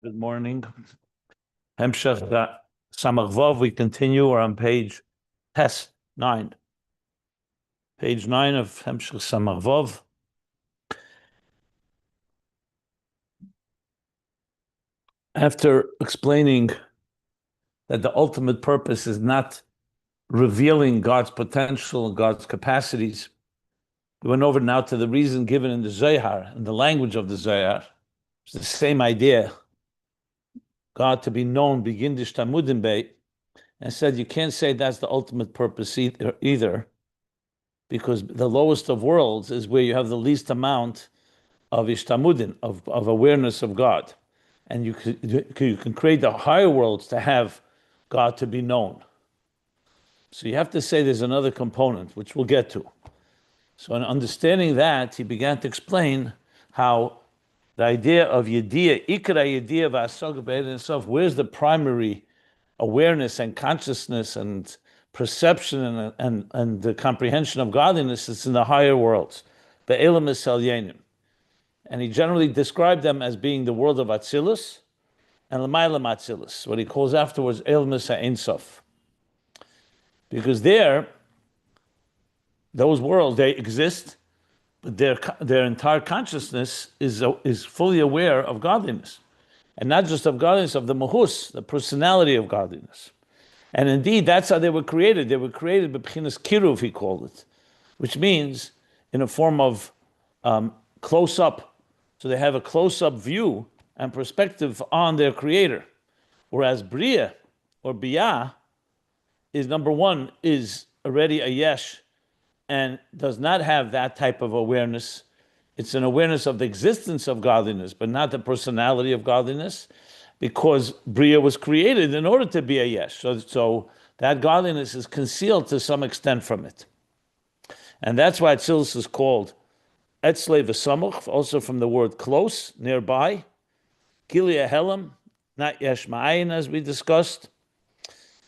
Good morning. Hemshech Samach Vav. We continue. We're on page Tes 9. Page 9 of Hemshech Samach Vav. After explaining that the ultimate purpose is not revealing God's potential and God's capacities, we went over now to the reason given in the Zohar, in the language of the Zohar. It's the same idea. God to be known, begin the Shtamudim Beit, and said you can't say that's the ultimate purpose either, because the lowest of worlds is where you have the least amount of ishtamudin, of awareness of God. And you can create the higher worlds to have God to be known. So you have to say there's another component, which we'll get to. So in understanding that, he began to explain how the idea of Yediyah, Ikra Yediyah v'Asog Be'ed itself, where's the primary awareness and consciousness and perception and the comprehension of godliness? It's in the higher worlds, Be'elam Yisrael. And he generally described them as being the world of Atzilus and L'maylam Atzilus, what he calls afterwards Elam Ein Sof. Because there, those worlds, they exist, but their entire consciousness is fully aware of godliness. And not just of godliness, of the mahus, the personality of godliness. And indeed, that's how they were created. They were created b'bchinas kiruv, he called it, which means in a form of close-up. So they have a close-up view and perspective on their creator. Whereas bria, or biyah, is number one, is already a yesh, and does not have that type of awareness. It's an awareness of the existence of godliness, but not the personality of godliness, because Bria was created in order to be a yesh. So that godliness is concealed to some extent from it. And that's why Atzilus is called Etzle v'Samach, also from the word close, nearby. Kilia Helam, not yesh ma'ayin, as we discussed.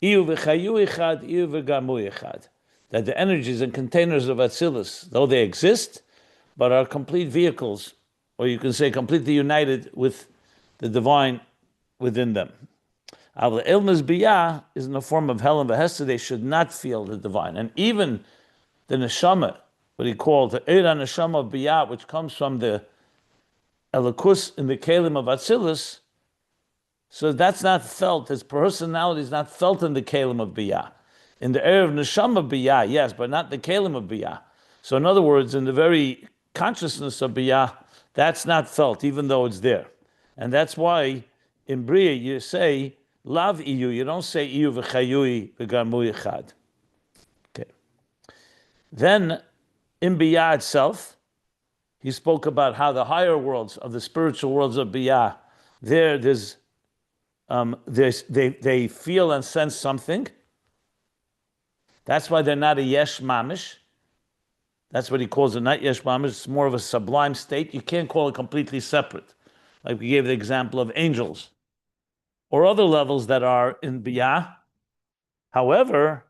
Iyu v'chayu echad, iyu v'gamu echad. That the energies and containers of Atzilus, though they exist, but are complete vehicles, or you can say completely united with the divine within them. The ilmas biyah is in the form of Helen v'Hester. They should not feel the divine. And even the neshama, what he called the Eira neshama of biyah, which comes from the elikus in the kelim of Atzilus, so that's not felt. His personality is not felt in the kelim of biyah. In the air of neshama biyah, yes, but not the kelim of biyah. So in other words, in the very consciousness of biyah, that's not felt, even though it's there. And that's why in Bria you say, Lav iyu, you don't say iyu v'chayui v'garmu yichad. Okay. Then, in biyah itself, he spoke about how the higher worlds of the spiritual worlds of biyah, they feel and sense something. That's why they're not a yesh mamish. That's what he calls a not yesh mamish. It's more of a sublime state. You can't call it completely separate. Like we gave the example of angels or other levels that are in biyah. However,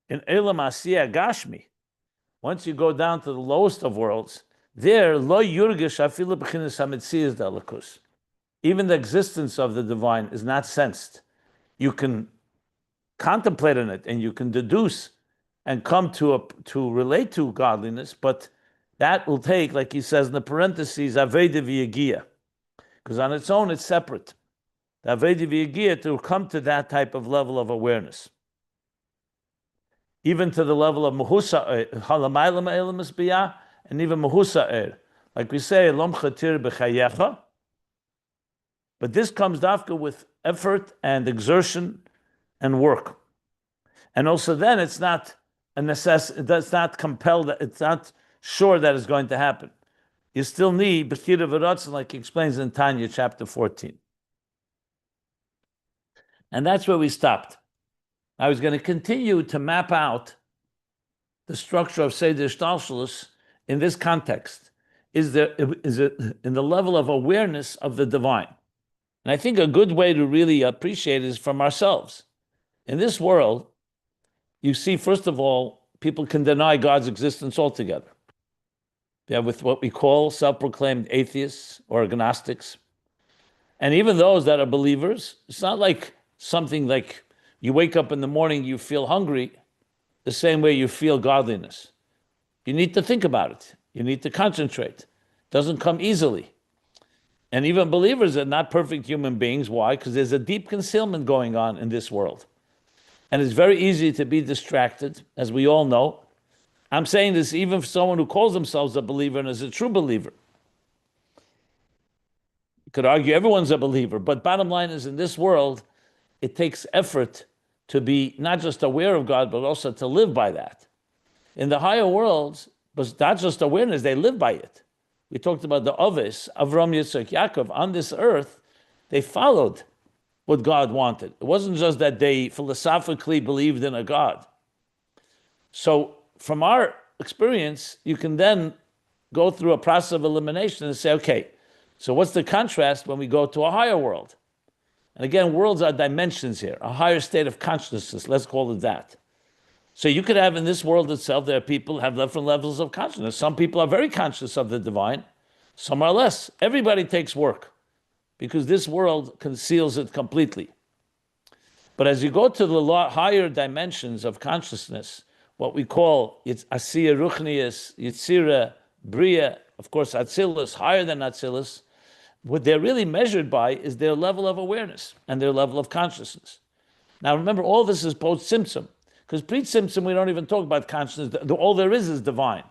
in Elam Asiyah Gashmi, once you go down to the lowest of worlds, there, lo yurgish afilu b'chinas hamitziyas delakus. Even the existence of the divine is not sensed. You can contemplate on it and you can deduce and come to relate to godliness, but that will take, like he says in the parentheses, aveda v'yagia, because on its own it's separate. The aveda v'yagia to come to that type of level of awareness, even to the level of Mehusa halamaylam elamis biyah, and even Mehusa like we say, lom chatir b'chayecha. But this comes dafka with effort and exertion and work, and also then it's not a necessity. It's not compelled. It's not sure that it's going to happen. You still need b'chira v'ratzon, like he explains in Tanya chapter 14. And that's where we stopped. I was going to continue to map out the structure of Seder Shtalshalus in this context. Is it in the level of awareness of the divine? And I think a good way to really appreciate it is from ourselves. In this world, you see, first of all, people can deny God's existence altogether. Yeah, with what we call self-proclaimed atheists or agnostics. And even those that are believers, it's not like something like you wake up in the morning, you feel hungry the same way you feel godliness. You need to think about it. You need to concentrate. It doesn't come easily. And even believers are not perfect human beings. Why? Because there's a deep concealment going on in this world. And it's very easy to be distracted, as we all know. I'm saying this even for someone who calls themselves a believer and is a true believer. You could argue everyone's a believer, but bottom line is, in this world, it takes effort to be not just aware of God, but also to live by that. In the higher worlds, but not just awareness, they live by it. We talked about the Ovis, Avram, Yitzchak, Yaakov. On this earth, they followed what God wanted. It wasn't just that they philosophically believed in a God. So from our experience, you can then go through a process of elimination and say, okay, so what's the contrast when we go to a higher world? And again, worlds are dimensions here, a higher state of consciousness, let's call it that. So you could have in this world itself, there are people who have different levels of consciousness. Some people are very conscious of the divine, some are less. Everybody takes work because this world conceals it completely. But as you go to the higher dimensions of consciousness, what we call it's Asiya Ruchnius, Yitzira, Bria, of course, Atzilus, higher than Atzilus, what they're really measured by is their level of awareness and their level of consciousness. Now remember, all this is post-Tzimtzum, because pre-Tzimtzum we don't even talk about consciousness. All there is divine.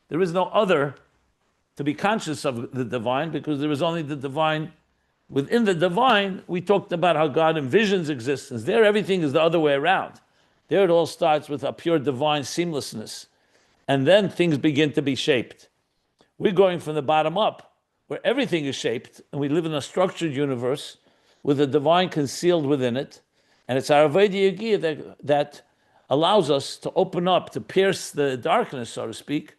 There is no other to be conscious of the divine, because there is only the divine. Within the divine, we talked about how God envisions existence. There, everything is the other way around. There it all starts with a pure divine seamlessness. And then things begin to be shaped. We're going from the bottom up, where everything is shaped, and we live in a structured universe with the divine concealed within it. And it's our Avodah Yagiyah that allows us to open up, to pierce the darkness, so to speak,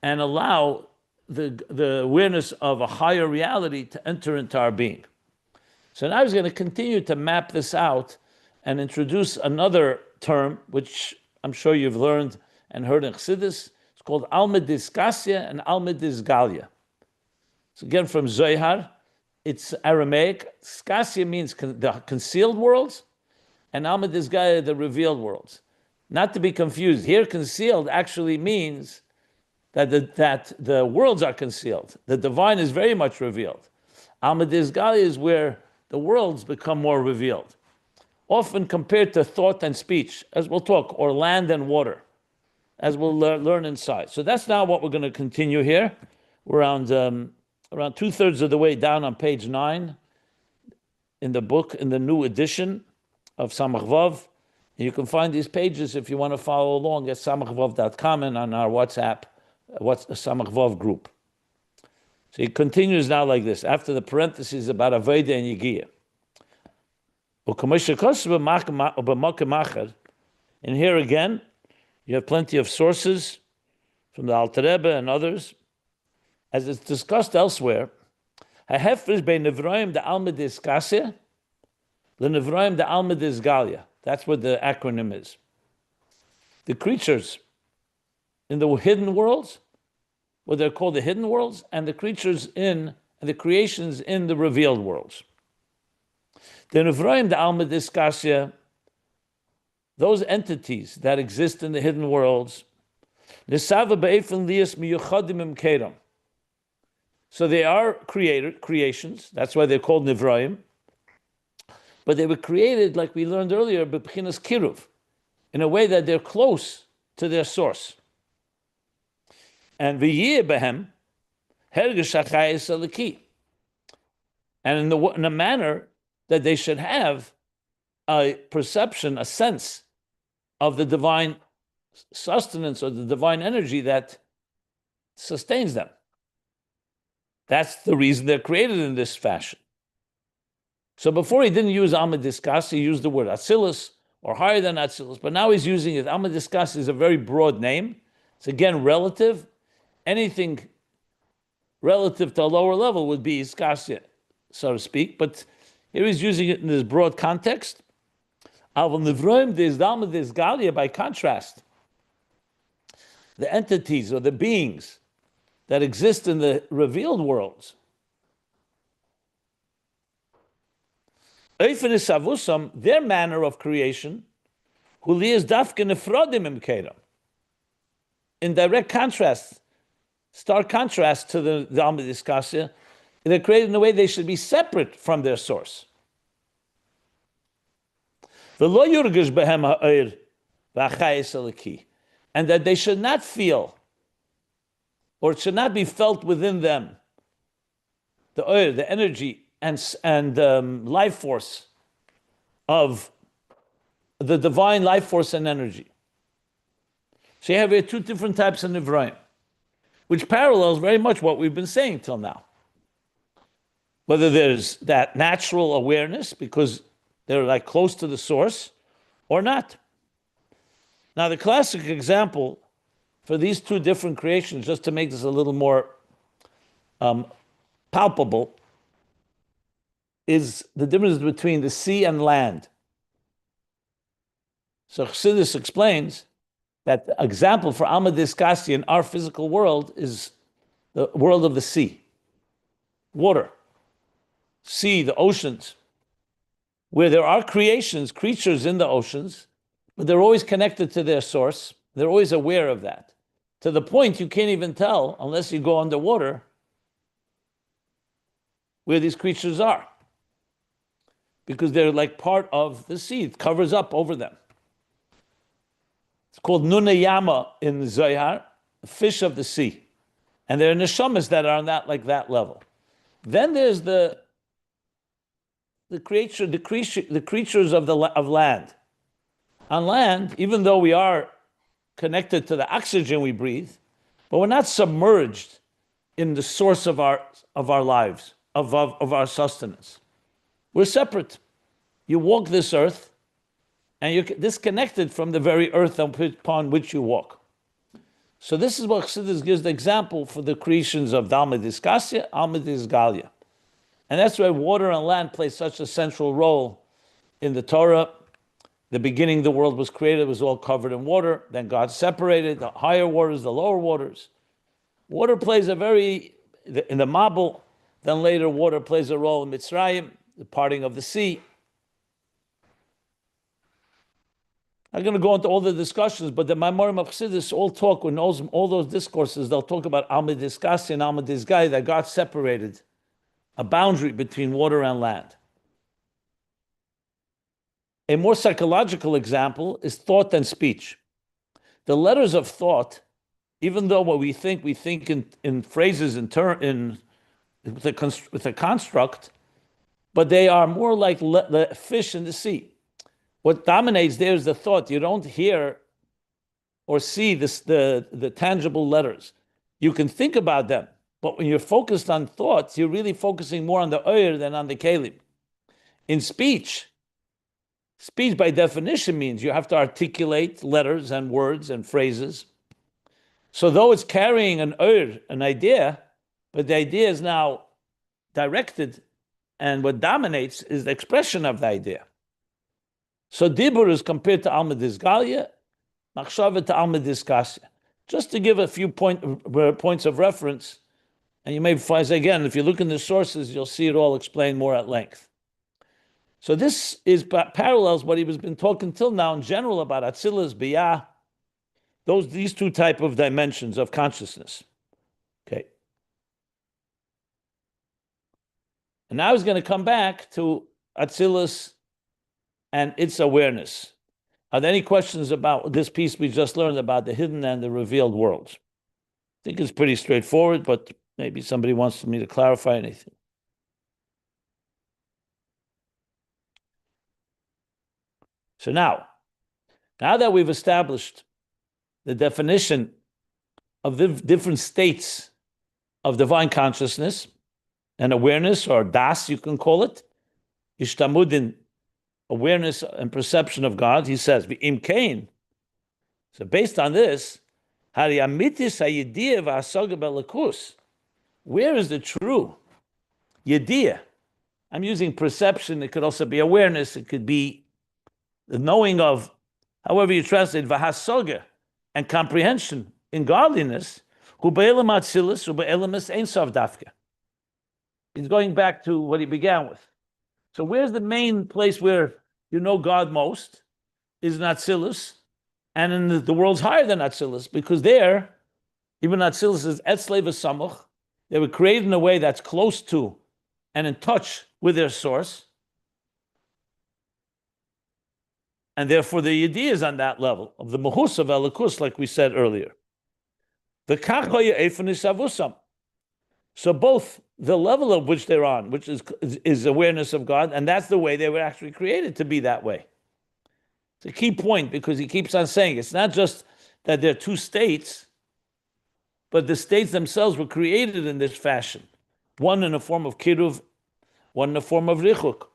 and allow the awareness of a higher reality to enter into our being. So now I was going to continue to map this out and introduce another term, which I'm sure you've learned and heard in Chassidus. It's called Alma Diskasya and Alma Disgalia. So again, from Zohar, it's Aramaic. Skasya means the concealed worlds, and Alma Disgalia, the revealed worlds. Not to be confused, here concealed actually means that the worlds are concealed. The divine is very much revealed. Alma Disgalia is where the worlds become more revealed, often compared to thought and speech, as we'll talk, or land and water, as we'll learn inside. So that's now what we're going to continue here. We're around 2/3 of the way down on page 9 in the book, in the new edition of Samach Vav. And you can find these pages if you want to follow along at samachvav.com and on our WhatsApp, what's the Samach Vav group. So he continues now like this, after the parentheses about Avodah and Yigiyah. And here again, you have plenty of sources from the Alter Rebbe and others. As it's discussed elsewhere, ha'hefresh bein nevroim de alma diskasya lenevroim de alma disgalia. That's what the acronym is. The creatures in the hidden worlds, what they're called the hidden worlds, and the creatures and the creations in the revealed worlds. The nevroim de alma diskasya, those entities that exist in the hidden worlds, nisava be'efen lias miyuchadim imkedam. So they are creations. That's why they're called Nivraim. But they were created, like we learned earlier, b'chinas kiruv, in a way that they're close to their source. And v'yeh behem hergesh hachayis aliki, and in a manner that they should have a perception, a sense of the divine sustenance or the divine energy that sustains them. That's the reason they're created in this fashion. So before he didn't use Alma Diskas, he used the word Atzilus, or higher than Atzilus, but now he's using it. Alma Diskas is a very broad name. It's again relative. Anything relative to a lower level would be Iskasya, so to speak, but here he's using it in this broad context. Alva Nivroim Dizdalma Dizgalia, by contrast, the entities or the beings that exist in the revealed worlds, Their manner of creation, in direct contrast, stark contrast to the Alma Discussia, they're created in a way they should be separate from their source. And that they should not feel, or it should not be felt within them, the oil, the energy and life force of the divine life force and energy. So you have here two different types of Nivraim, which parallels very much what we've been saying till now. Whether there's that natural awareness because they're like close to the source or not. Now, the classic example for these two different creations, just to make this a little more palpable, is the difference between the sea and land. So Chassidus explains that the example for Alma Discasti in our physical world is the world of the sea, water, sea, the oceans, where there are creatures in the oceans, but they're always connected to their source. They're always aware of that, to the point you can't even tell, unless you go underwater, where these creatures are, because they're like part of the sea. It covers up over them. It's called Nunayama in the Zohar, fish of the sea. And there are neshamas that are on that level. Then there's the creatures of land. On land, even though we are connected to the oxygen we breathe, but we're not submerged in the source of our lives, of our sustenance. We're separate. You walk this earth, and you're disconnected from the very earth upon which you walk. So this is what Chassidus gives the example for the creations of Alma Discassia, Alma Disgalia. And that's why water and land play such a central role in the Torah. The beginning the world was created, it was all covered in water. Then God separated the higher waters, the lower waters. Water plays in the Mabul. Then later water plays a role in Mitzrayim, the parting of the sea. I'm going to go into all the discussions, but the Maimarim of Chassidus all talk, when all those discourses, they'll talk about Alma Discassi and Alma Disgai, that God separated a boundary between water and land. A more psychological example is thought and speech. The letters of thought, even though what we think in phrases with a construct, but they are more like the fish in the sea. What dominates there is the thought. You don't hear or see the tangible letters. You can think about them, but when you're focused on thoughts, you're really focusing more on the oyer than on the kelim. In speech by definition means you have to articulate letters and words and phrases. So though it's carrying an idea, but the idea is now directed, and what dominates is the expression of the idea. So Dibur is compared to Alma Disgalia, Machshava to Alma Disgasya. Just to give a few points of reference, and you may find, again, if you look in the sources, you'll see it all explained more at length. So this parallels what he has been talking till now in general about Atzilus, Biyah, these two type of dimensions of consciousness. Okay. And now he's going to come back to Atzilus and its awareness. Are there any questions about this piece we just learned about the hidden and the revealed worlds? I think it's pretty straightforward, but maybe somebody wants me to clarify anything. So now that we've established the definition of the different states of divine consciousness and awareness, or das, you can call it, ishtamudin, awareness and perception of God, he says, V'im kain. So based on this, where is the true yediyah? I'm using perception, it could also be awareness, it could be the knowing of, however you translate, v'hasoga, and comprehension in godliness, hu be'elam atzilus, hu be'elam es ein sof dafka. He's going back to what he began with. So where's the main place where you know God most? Is in Atzilus, and in the world's higher than Atzilus, because there, even Atzilus is Etzlei v'Samach. They were created in a way that's close to and in touch with their source. And therefore the idea is on that level of the Mahus of Elikus, like we said earlier. The Kachoya Efanis Avusam. So both the level of which they're on, which is awareness of God, and that's the way they were actually created to be that way. It's a key point because he keeps on saying it's not just that there are two states, but the states themselves were created in this fashion. One in the form of kiruv, one in the form of richuk,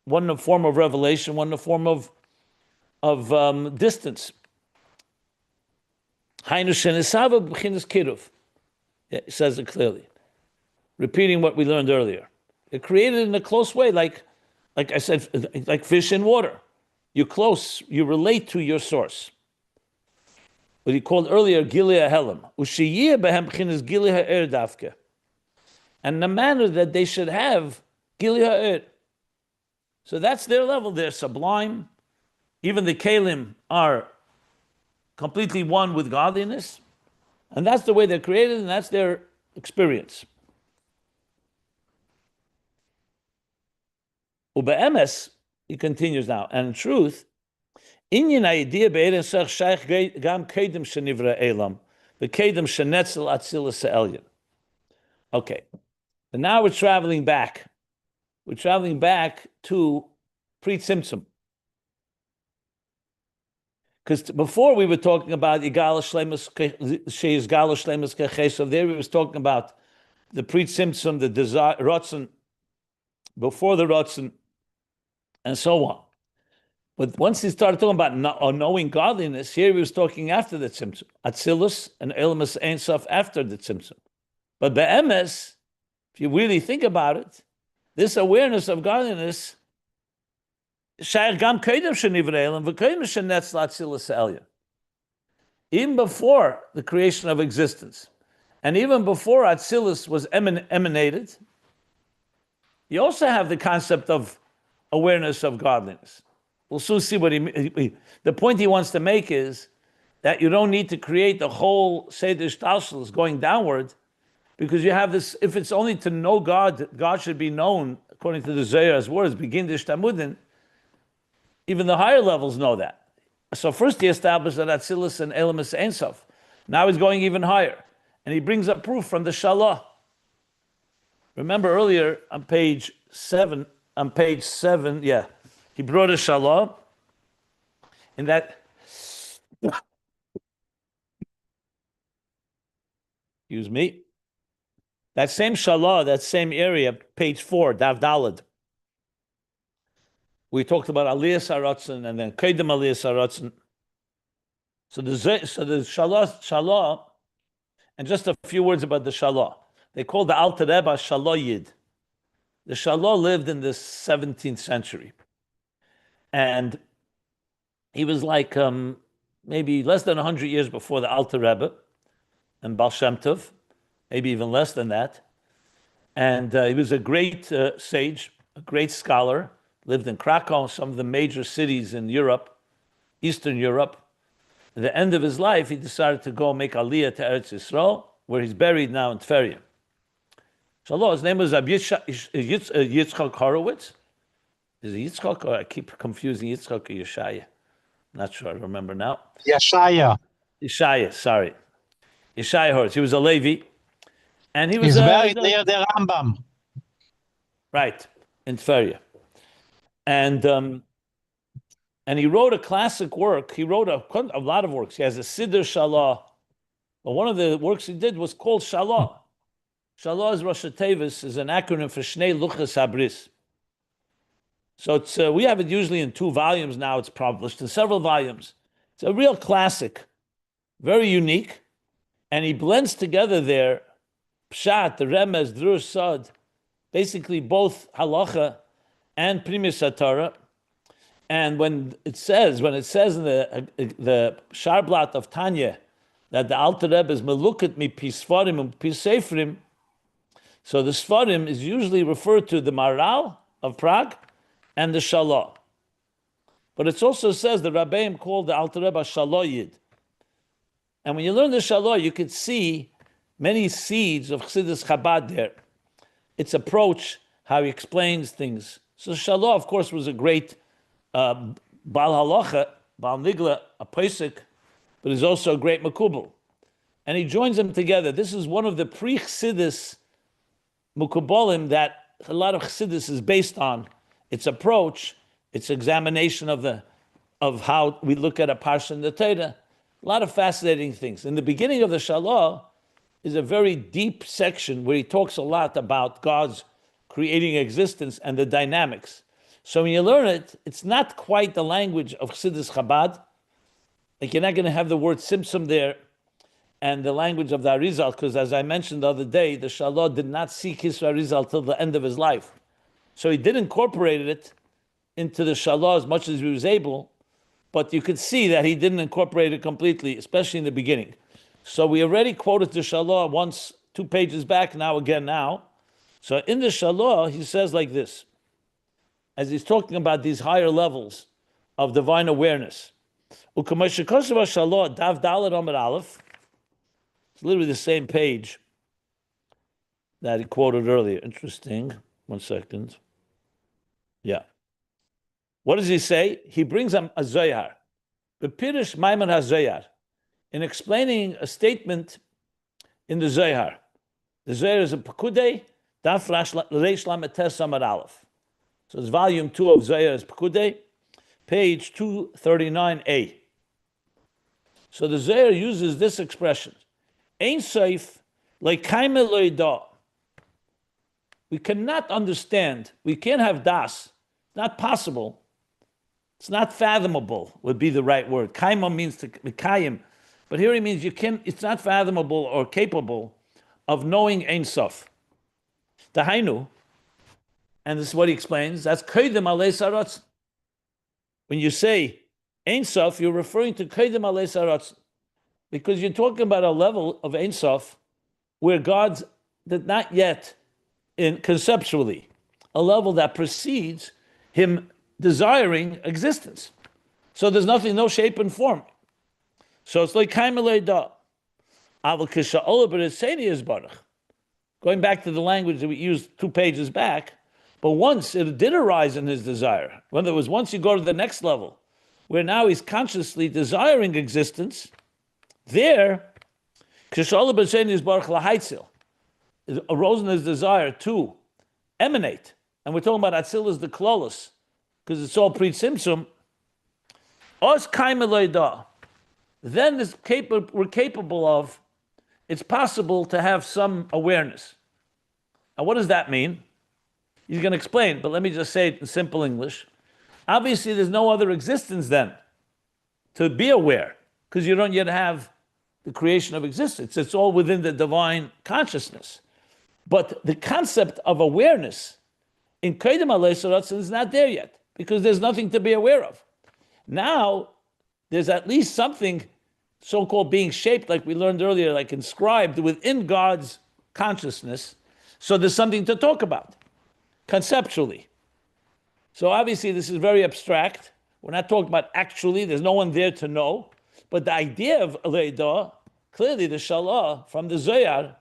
one in the form of revelation, one in the form of distance. Hainu shenisava b'chinas kiruv. Yeah, he says it clearly. Repeating what we learned earlier. They're created in a close way, like I said, like fish in water. You're close, you relate to your source. What he called earlier, Gileah Helam. Ushiyeh behem b'chinas Gileah Ha'er Davke. And the manner that they should have Gileah Ha'er. So that's their level, they're sublime. Even the Kalim are completely one with godliness. And that's the way they're created, and that's their experience. Ube'emes, he continues now, and in truth, inyan idea be'eren sech shaykh gam kedem shenivra elam, be'kedem shenetzel atzilus se'elyon. Okay, and now we're traveling back. We're traveling back to pre-Tzimtzum. Because before we were talking about Igala Shlemus Sheis Gala Shlemus Kechesov, there we was talking about the pre-Tzimtzum, the desire, Rotzen, before the Rotzen, and so on. But once he started talking about knowing godliness, here he was talking after the Tzimtzum. Atzilus and Elamus Ein Sof after the Tzimtzum. But Be'emes, if you really think about it, this awareness of godliness, even before the creation of existence, and even before Atzilus was emanated, you also have the concept of awareness of godliness. We'll soon see what the point he wants to make is that you don't need to create the whole Seder Shtalshalos going downward, because you have this, if it's only to know God, God should be known, according to the Zohar's words, begin the Shtamudin, even the higher levels know that. So first he established that Atzilus and Elamus Ein Sof. Now he's going even higher. And he brings up proof from the Shalah. Remember earlier on page 7, yeah, he brought a Shalah in that, excuse me, that same Shalah, that same area, page 4, Dav Daled. We talked about Aliyah Saratzen and then Kedem Aliyah Saratzen. So the Shalah, and just a few words about the Shalah. They called the Alter Rebbe Shalah Yid. The Shalah lived in the 17th century. And he was like maybe less than 100 years before the Alter Rebbe and Baal Shem Tov, maybe even less than that. And he was a great sage, a great scholar, lived in Krakow, some of the major cities in Europe, Eastern Europe. At the end of his life, he decided to go make Aliyah to Eretz Yisrael, where he's buried now in Tveria. Shalom, his name was Yitzchak Horowitz. Is it Yitzchak, or I keep confusing Yitzchak or Yeshaya? Not sure, I remember now. Yeshaya. Yeshaya, sorry. Yeshaya Horowitz. He was a Levi. And he was He's buried near the Rambam. Right, in Tveria. And he wrote a classic work. He wrote a lot of works. He has a Siddur Shalah. But one of the works he did was called Shalah. Shalah is Rosh Tevis, is an acronym for Shnei Luchas Habris. So it's we have it usually in 2 volumes now. It's published in several volumes. It's a real classic, very unique. And he blends together there Pshat, the Remez, Drush Sod, basically both Halacha and Primus HaTorah. And when it says in the Sharblat of Tanya that the Alter Rebbe is Meluket mi Pisfarim and Pisefrim, so the Sfarim is usually referred to the Maharal of Prague and the Shalah. But it also says the Rabbeim called the Alter Rebbe Shaloyid. And when you learn the Shalah, you could see many seeds of Chassidus Chabad there. Its approach, how he explains things. So Shalah, of course, was a great Baal Halacha, Baal Nigla, a Pesach, but he's also a great Makubal. And he joins them together. This is one of the pre-Chassidus Mukubalim that a lot of Chassidus is based on. Its approach, its examination of how we look at a parsha in the Torah. A lot of fascinating things. In the beginning of the Shalah is a very deep section where he talks a lot about God's creating existence and the dynamics. So when you learn it, it's not quite the language of Chassidus Chabad. Like you're not going to have the word Tzimtzum there and the language of the Arizal, because as I mentioned the other day, the Shalah did not see Kisra Arizal till the end of his life. So he did incorporate it into the Shalah as much as he was able, but you could see that he didn't incorporate it completely, especially in the beginning. So we already quoted the Shalah once, 2 pages back, now again now. So in the Shalah, he says like this, as he's talking about these higher levels of divine awareness. Shalah, Dav Dalet Amud Aleph. It's literally the same page that he quoted earlier. Interesting. 1 second. Yeah. What does he say? He brings a Zohar. Bepirish Maimon HaZohar. In explaining a statement in the Zohar. The Zohar is a Pekudei, Daf Reish Lamed Tes Amud Aleph. So it's volume 2 of Zohar is Pekudei, page 239a. So the Zohar uses this expression. Ein Sof Leikaime Lo Yida. We cannot understand. We can't have das. It's not possible. It's not fathomable would be the right word. Kaima means to kayim, but here he means you can. It's not fathomable or capable of knowing Ein Sof. Dahainu, and this is what he explains. That's koydem alei saratz. When you say Ein Sof, you're referring to koydem alei saratz, because you're talking about a level of Ein Sof where God did not yet, conceptually, a level that precedes him desiring existence. So there's nothing, no shape and form. So it's like Kaimelei Da. Going back to the language that we used 2 pages back, but once it did arise in his desire, when there was once you go to the next level, where now he's consciously desiring existence, there, it arose in his desire to emanate. And we're talking about Atzilus the Klolos, because it's all pre-Tzimtzum. Os kaimeloida. Then we're capable of, it's possible to have some awareness. Now, what does that mean? He's going to explain, but let me just say it in simple English. Obviously, there's no other existence then to be aware, because you don't yet have the creation of existence. It's all within the divine consciousness. But the concept of awareness in Koydem Alei Saratzin is not there yet, because there's nothing to be aware of. Now, there's at least something so-called being shaped, like we learned earlier, like inscribed within God's consciousness. So there's something to talk about, conceptually. So obviously this is very abstract. We're not talking about actually, there's no one there to know. But the idea of Leidah, clearly the Shalah from the Zohar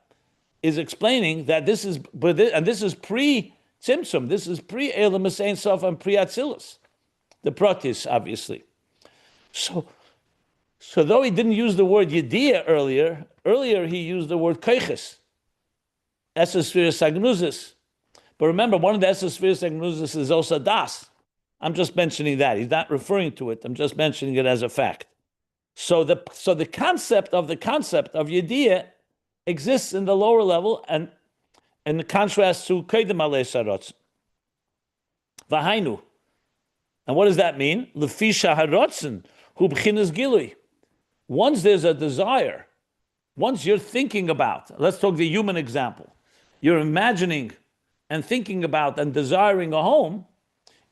is explaining that this is, and this is pre-Tzimtzum, this is pre-Elam Ein Sof and pre-Atzilus. The Pratis, obviously. So though he didn't use the word Yediyah earlier he used the word Keiches, Esespheres Agnuzis. But remember, one of the Esespheres Agnuzis is also Das. I'm just mentioning that. He's not referring to it. I'm just mentioning it as a fact. So the concept of Yediyah exists in the lower level, and in the contrast to Kedem Alei Sarotz. Vahainu. And what does that mean? Lefisha harotzen hu b'chinas gilui. Once there's a desire, once you're thinking about, let's talk the human example. You're imagining and thinking about and desiring a home,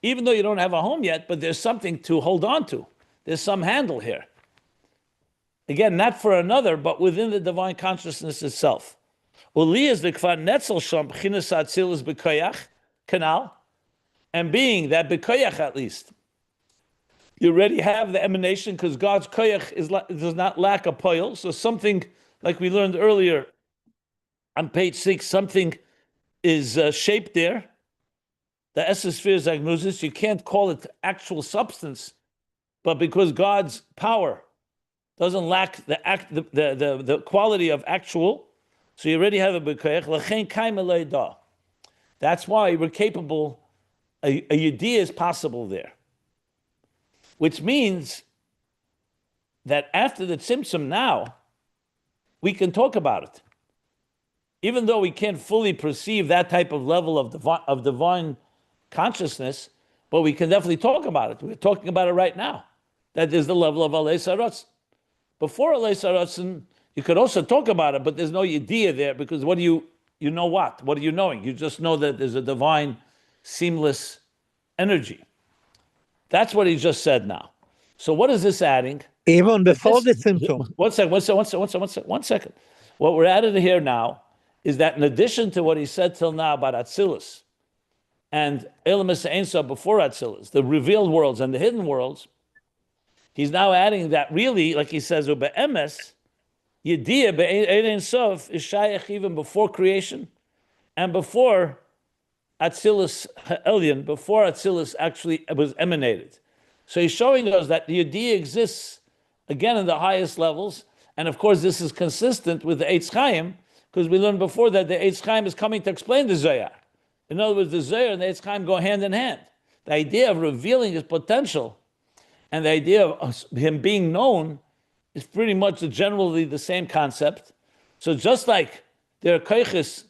even though you don't have a home yet, but there's something to hold on to. There's some handle here. Again, not for another, but within the divine consciousness itself. Uli is the kvar netzel sham b'chinas atzilas b'koyach, canal. And being that b'koyach at least, you already have the emanation because God's koyach does not lack a poil. So something like we learned earlier on page 6, something is shaped there. The esosphere is agnosis. You can't call it actual substance, but because God's power doesn't lack the quality of actual, so you already have a b'koyach. That's why we're capable. A yediyah is possible there, which means that after the tzimtzum now, we can talk about it. Even though we can't fully perceive that type of level of divine consciousness, but we can definitely talk about it. We're talking about it right now. That is the level of Alei Saratzin. Before Alei Saratzin, you could also talk about it, but there's no yediyah there because what do you know what? What are you knowing? You just know that there's a divine, seamless energy. That's what he just said now. So what is this adding? Even before the Tzimtzum. One second. What we're adding here now is that in addition to what he said till now about Atzilus and Elamis Ein Sof before Atzilus, the revealed worlds and the hidden worlds, he's now adding that really, like he says, Ube'emes, Yediyah Be'ein Sof is Shayach even before creation and before Atzilus Elyon, before Atzilus actually was emanated. So he's showing us that the Yediyah exists again in the highest levels, and of course this is consistent with the Eitz Chaim, because we learned before that the Eitz Chaim is coming to explain the Zohar. In other words, the Zohar and the Eitz Chaim go hand in hand. The idea of revealing his potential and the idea of him being known is pretty much generally the same concept. So just like there are koiches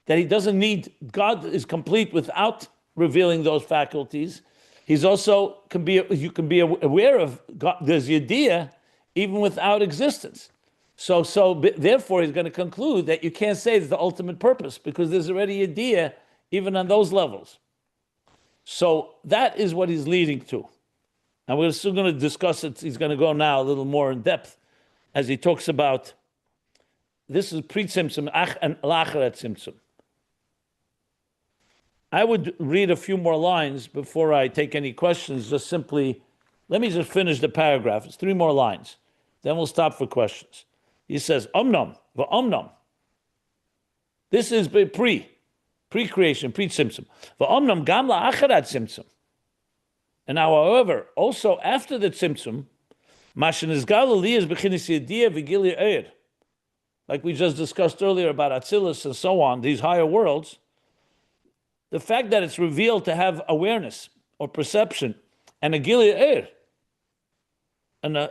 that he doesn't need, God is complete without revealing those faculties. He's also you can be aware of God, there's yediyah even without existence. So therefore he's going to conclude that you can't say it's the ultimate purpose because there's already yediyah even on those levels. So that is what he's leading to. And we're still going to discuss it. He's going to go now a little more in depth as he talks about, this is pre-Tzimtzum and lachar Tzimtzum. I would read a few more lines before I take any questions. Just simply, let me just finish the paragraph. It's 3 more lines. Then we'll stop for questions. He says, Omnom, v'omnom. This is pre-creation, pre-Tzimtzum. V'omnom gam la'acharat Tzimtzum. And now, however, also after the Tzimtzum, Mashin is Galilee is bechinis yediyah v'gili eir. Like we just discussed earlier about Atzilus and so on, these higher worlds, the fact that it's revealed to have awareness or perception and a gili eir, and a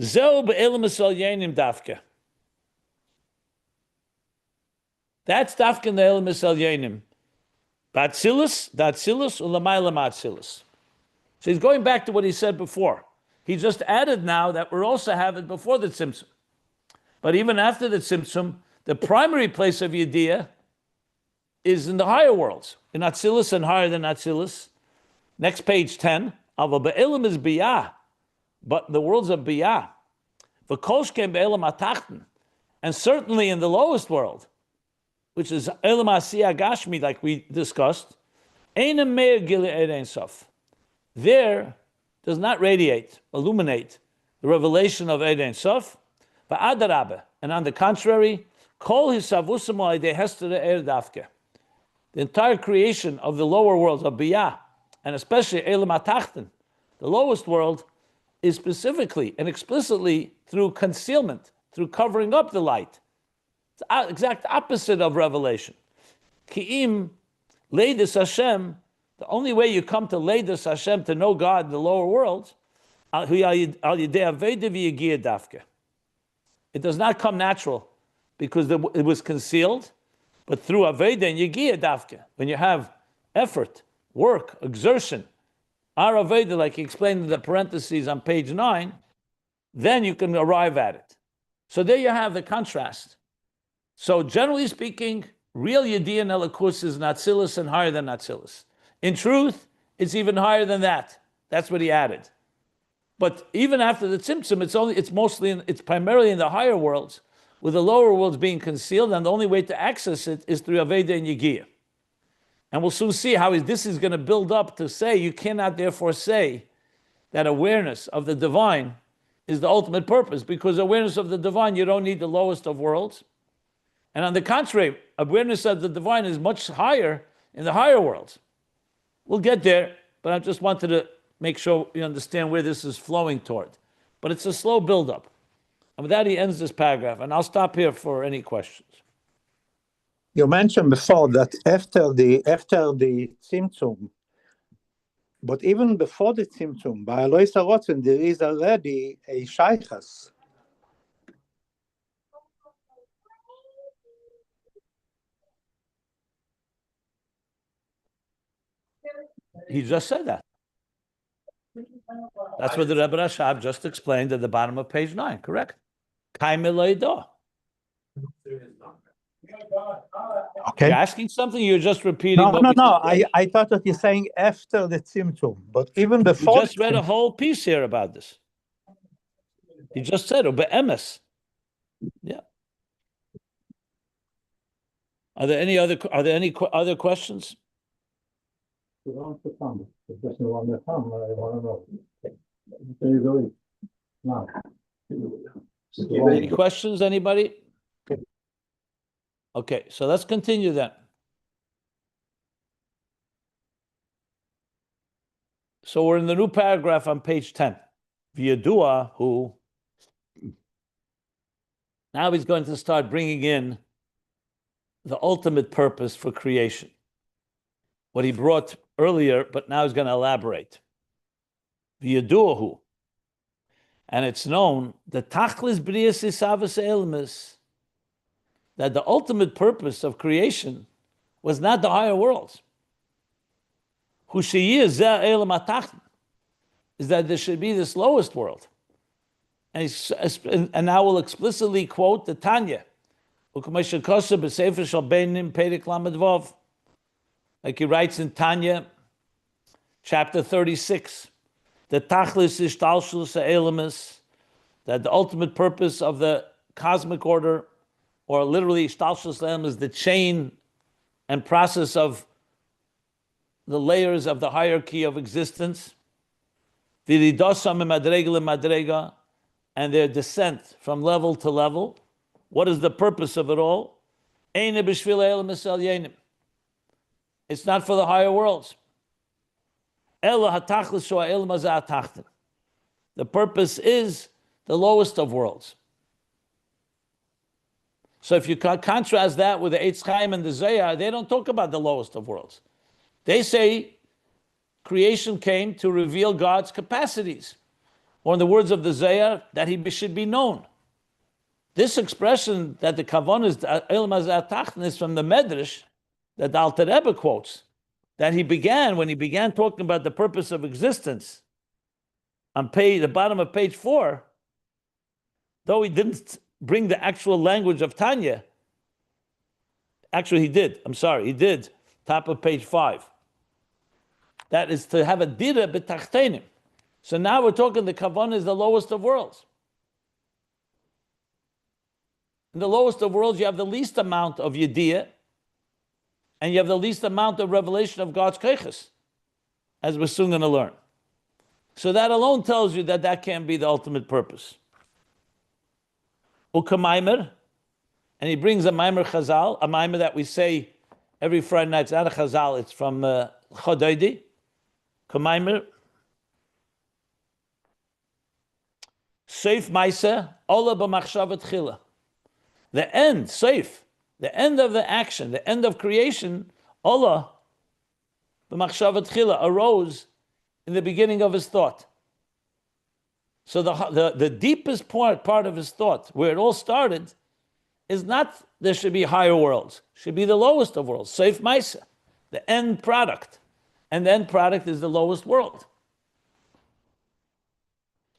zeu be'elam yenim dafke. That's dafke in the elam yenim. Ba'atzilus, ulamayla ma'atzilus. So he's going back to what he said before. He just added now that we're also having before the Tzimtzum. But even after the Tzimtzum, the primary place of Yediyah is in the higher worlds, in Atzilus and higher than Atzilus. Next page 10. Ava be'elam is biyah, but the worlds of biyah. V'kolshkem be'elam atachten. And certainly in the lowest world, which is elam asiyah gashmi, like we discussed, einem me'er gili ein sof. There does not radiate, illuminate the revelation of Ein Sof, but Adarabe, and on the contrary, Kol Hisavusam Alidei Hester Eir Dafke. The entire creation of the lower worlds of Biyah, and especially Elam Atachten, the lowest world, is specifically and explicitly through concealment, through covering up the light. It's the exact opposite of revelation. Ki'im Leidus Hashem. The only way you come to Leidus Hashem, to know God in the lower world, it does not come natural because it was concealed, but through Aveda and Yegiya Dafke, when you have effort, work, exertion, our Aveda, like he explained in the parentheses on page 9, then you can arrive at it. So there you have the contrast. So generally speaking, real Yediyah and Elikus is Natzilus and higher than Natzilus. In truth, it's even higher than that. That's what he added. But even after the Tzimtzum, it's primarily in the higher worlds, with the lower worlds being concealed, and the only way to access it is through Aveda and Yegiyah. And we'll soon see how this is going to build up to say, you cannot therefore say that awareness of the divine is the ultimate purpose, because awareness of the divine, you don't need the lowest of worlds. And on the contrary, awareness of the divine is much higher in the higher worlds. We'll get there, but I just wanted to make sure you understand where this is flowing toward. But it's a slow buildup. And with that, he ends this paragraph. And I'll stop here for any questions. You mentioned before that after the Tzimtzum, but even before the Tzimtzum, by Alois Harotzen, there is already a Shaychas. He just said that. That's what the Rebbe Rashab just explained at the bottom of page 9, correct? Okay. You're asking something, you're just repeating No, what no, we no. just read. I thought that you're saying after the Tzimtzum, but even We before just read a whole piece here about this. He just said, "Be'emes." Yeah. Are there any other questions? Any questions, anybody? Okay, so let's continue then. So we're in the new paragraph on page 10. V'yadua, who now he's going to start bringing in the ultimate purpose for creation. What he brought earlier, but now he's going to elaborate. V'yaduahu. And it's known that tachlis brias isavas elmis, that the ultimate purpose of creation was not the higher worlds. Hu sheyeh zeh elam atachton, is that there should be this lowest world. And now we'll explicitly quote the Tanya. Like he writes in Tanya, chapter 36, the tachlis ishtalshus ha'elamis, that the ultimate purpose of the cosmic order, or literally ishtalshus ha'elamis, is the chain and process of the layers of the hierarchy of existence, v'ridosam madrega lemadrega, and their descent from level to level. What is the purpose of it all? It's not for the higher worlds. The purpose is the lowest of worlds. So if you contrast that with the Eitz Chaim and the Zohar, they don't talk about the lowest of worlds. They say creation came to reveal God's capacities, or in the words of the Zohar, that he should be known. This expression that the Kavan is Elam Hazeh Tachton is from the Medrash that the Alter Rebbe quotes, that when he began talking about the purpose of existence on the bottom of page 4, though he didn't bring the actual language of Tanya, actually he did, top of page 5. That is to have a dira b'tachtenim. So now we're talking the Kavan is the lowest of worlds. In the lowest of worlds, you have the least amount of Yediyah, and you have the least amount of revelation of God's Keiches, as we're soon going to learn. So that alone tells you that that can't be the ultimate purpose. Ukamaimer, and he brings a Maimer Chazal, a Maimer that we say every Friday night. It's not a Chazal, it's from Chodoidi. Kamaimer. Seif Maisa, Ola b'machshavat chila. The end, Seif, the end of the action, the end of creation, Ola b'machshavat chila, arose in the beginning of his thought. So the deepest part of his thought, where it all started, is not there should be higher worlds, should be the lowest of worlds, Seif Maisa, the end product. And the end product is the lowest world.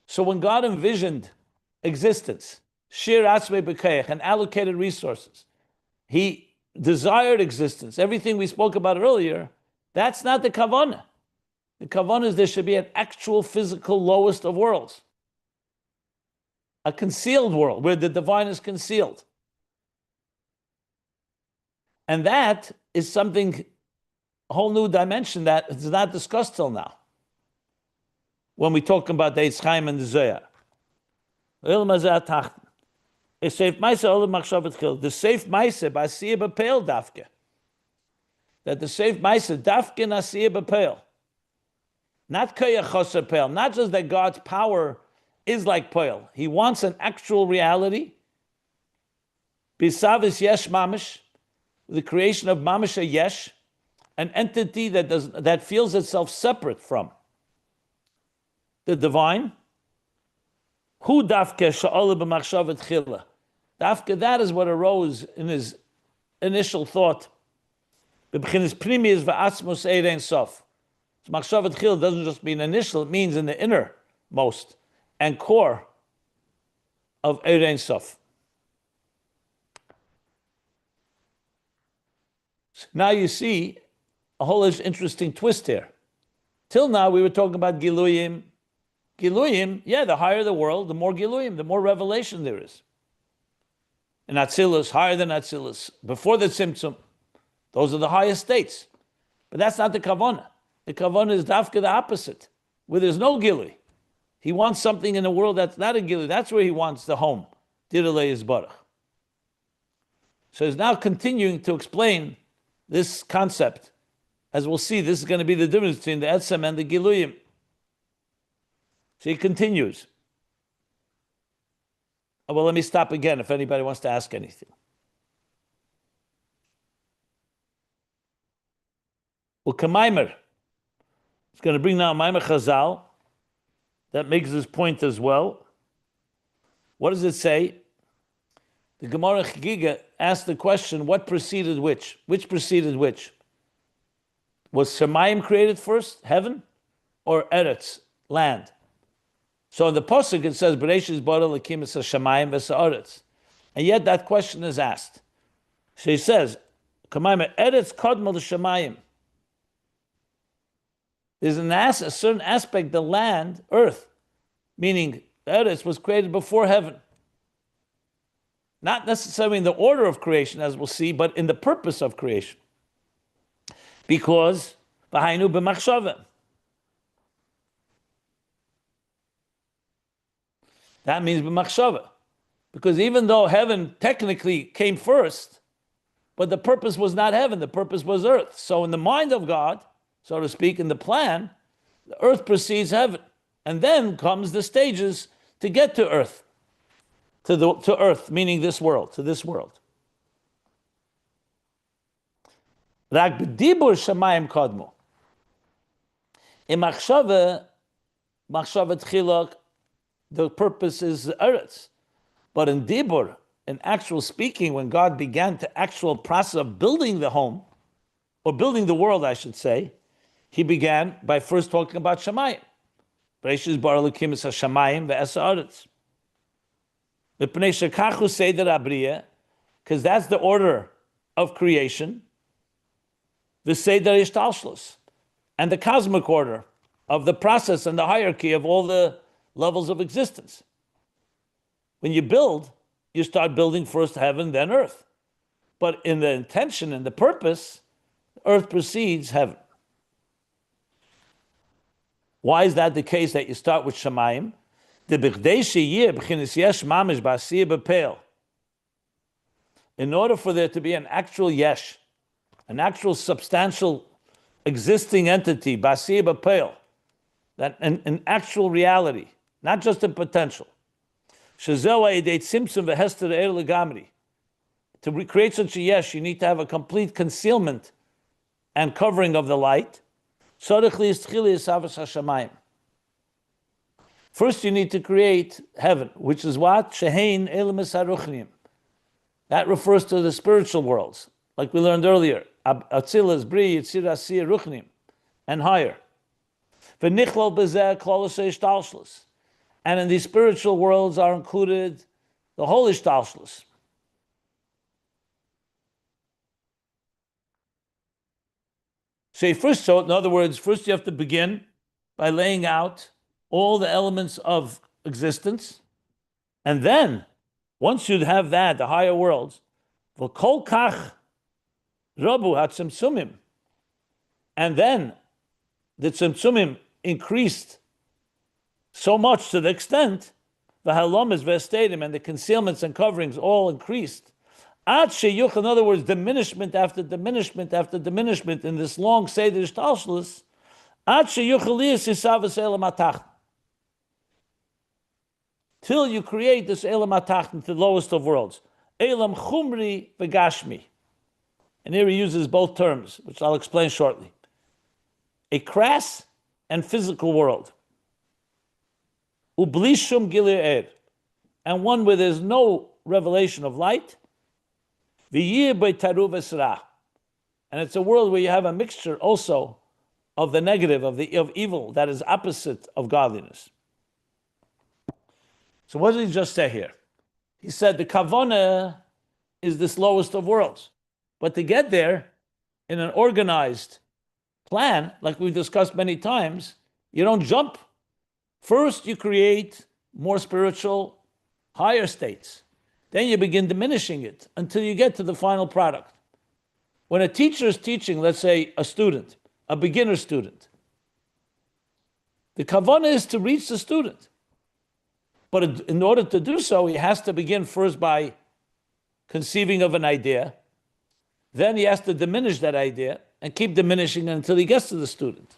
So when God envisioned existence, shir atzmei b'keich, and allocated resources, he desired existence. Everything we spoke about earlier, that's not the kavanah. The kavanah is there should be an actual physical lowest of worlds. A concealed world where the divine is concealed. And that is something a whole new dimension that is not discussed till now. When we talk about the Eitz Chaim and the Zohar. A safe Maise Olam Machshavet Chil. The safe Maise B'asiyah B'peil Dafke. That the safe Maise Dafke Nasiyah B'peil. Not Koyach Choser Peil. Not just that God's power is like Peil. He wants an actual reality. Bisavis Yesh Mamish. The creation of Mamish a Yesh. An entity that feels itself separate from the divine. Hu dafke sha'ala b'machshavet chila. Dafke, that is what arose in his initial thought. B'b'chinas primis v'atzmos erein sof. Machshavet chila doesn't just mean initial, it means in the innermost and core of erein sof. Now you see a whole interesting twist here. Till now we were talking about Giluyim. Giluyim, yeah, the higher the world, the more Giluyim, the more revelation there is. And Atzilus, higher than Atzilus, before the Tzimtzum, those are the highest states. But that's not the Kavanah. The Kavanah is Dafka, the opposite, where there's no Giluy. He wants something in the world that's not a Giluy. That's where he wants the home. Direlei Yisbarach. So he's now continuing to explain this concept. As we'll see, this is going to be the difference between the Etzem and the Giluyim. So he continues. Oh, well, let me stop again if anybody wants to ask anything. Well, Kamaimer. It's going to bring now Maimer Chazal. That makes this point as well. What does it say? The Gemara Chagiga asked the question, what preceded which? Which preceded which? Was Shemayim created first, heaven, or Eretz, land? So in the Pasuk it says, Bereshis bara Elokim es Shemayim v'Eretz. And yet that question is asked. So he says, Kamayim, Eretz kodma l'Shemayim. There's a certain aspect, the land, earth, meaning Eretz was created before heaven. Not necessarily in the order of creation, as we'll see, but in the purpose of creation. Because v'hainu b'machshava. That means b'machshava. Because even though heaven technically came first, but the purpose was not heaven, the purpose was earth. So in the mind of God, so to speak, in the plan, the earth precedes heaven. And then comes the stages to get to earth. To earth, meaning this world, to this world. Rak b'dibur shamayim kodmu. In machshava tchilak, the purpose is eretz. But in dibur, in actual speaking, when God began the actual process of building the home, or building the world, I should say, he began by first talking about shamayim. Bereshis bara Elokim es hashamayim ve'es ha'aretz. Because that's the order of creation, the Seder Ishtalshlus, and the cosmic order of the process and the hierarchy of all the levels of existence. When you build, you start building first heaven, then earth. But in the intention and the purpose, earth precedes heaven. Why is that the case that you start with Shamayim? In order for there to be an actual yesh, an actual substantial existing entity, basiyah b'peil, that an actual reality, not just in potential. To recreate such a yesh, you need to have a complete concealment and covering of the light. First, you need to create heaven, which is what? Shehein Elamis HaRuchnim. That refers to the spiritual worlds, like we learned earlier. Atzilas, Bri, Yitzir, Asir, Ruchnim, and higher. V'nichlal b'zeh klal ishtalshlus. And in these spiritual worlds are included the whole ishtalshlus. So in other words, first you have to begin by laying out all the elements of existence, and then, once you have that, the higher worlds, v'kol kach rabu hatzimtzumim, And then the Tzimtzumim increased so much to the extent the halomas v'estadim and the concealments and coverings all increased. Ad sheyuch, in other words, diminishment after diminishment after diminishment in this long Seder Shtalshlus, ad sheyuch aliyas yisavas elam atach, till you create this elam atach, the lowest of worlds. Elam chumri v'gashmi. And here he uses both terms, which I'll explain shortly. A crass and physical world. Ubli shum gilir er, and one where there's no revelation of light. V'yir b'taru v'sra, and it's a world where you have a mixture also of the negative, of evil, that is opposite of godliness. So what did he just say here? He said the kavanah is this lowest of worlds, but to get there in an organized plan, like we've discussed many times, you don't jump. First, you create more spiritual, higher states. Then you begin diminishing it until you get to the final product. When a teacher is teaching, let's say, a student, a beginner student, the kavanah is to reach the student. But in order to do so, he has to begin first by conceiving of an idea. Then he has to diminish that idea and keep diminishing until he gets to the student.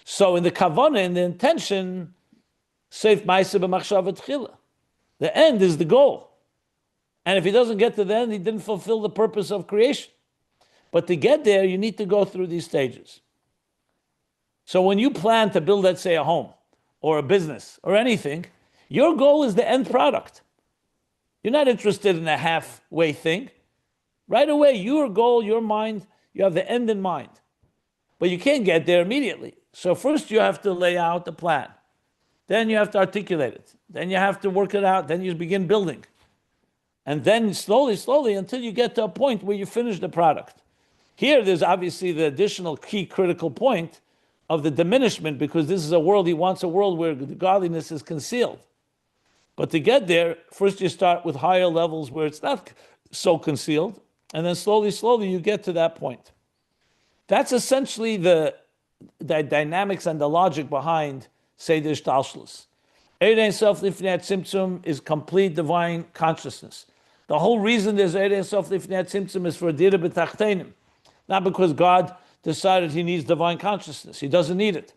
So in the kavanah, in the intention, seif ma'aseh b'machshava tchila, the end is the goal. And if he doesn't get to the end, he didn't fulfill the purpose of creation. But to get there, you need to go through these stages. So when you plan to build, let's say, a home or a business or anything, your goal is the end product. You're not interested in a halfway thing. Right away, your goal, your mind, you have the end in mind. But you can't get there immediately. So first you have to lay out the plan. Then you have to articulate it. Then you have to work it out. Then you begin building. And then slowly, until you get to a point where you finish the product. Here, there's obviously the additional key critical point of the diminishment, because this is a world, he wants a world where the godliness is concealed. But to get there, first you start with higher levels where it's not so concealed, and then slowly you get to that point. That's essentially the dynamics and the logic behind Seder Shtalshlus. Erein Sof Lifnei Tzimtzum is complete divine consciousness. The whole reason there's Erein Sof Lifnei Tzimtzum is for Dira B'Tachtenim, not because God decided he needs divine consciousness. He doesn't need it.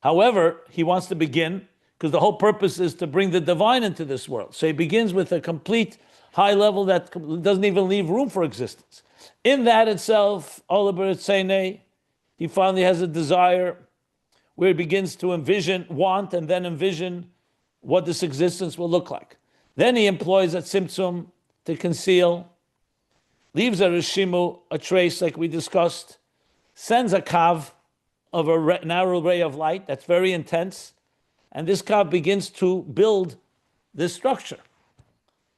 However, he wants to begin, because the whole purpose is to bring the divine into this world. So he begins with a complete high level that doesn't even leave room for existence. In that itself, he finally has a desire where he begins to want and then envision what this existence will look like. Then he employs a tzimtzum to conceal, leaves a rishimu, a trace like we discussed, sends a kav of a narrow ray of light that's very intense, and this kav begins to build this structure.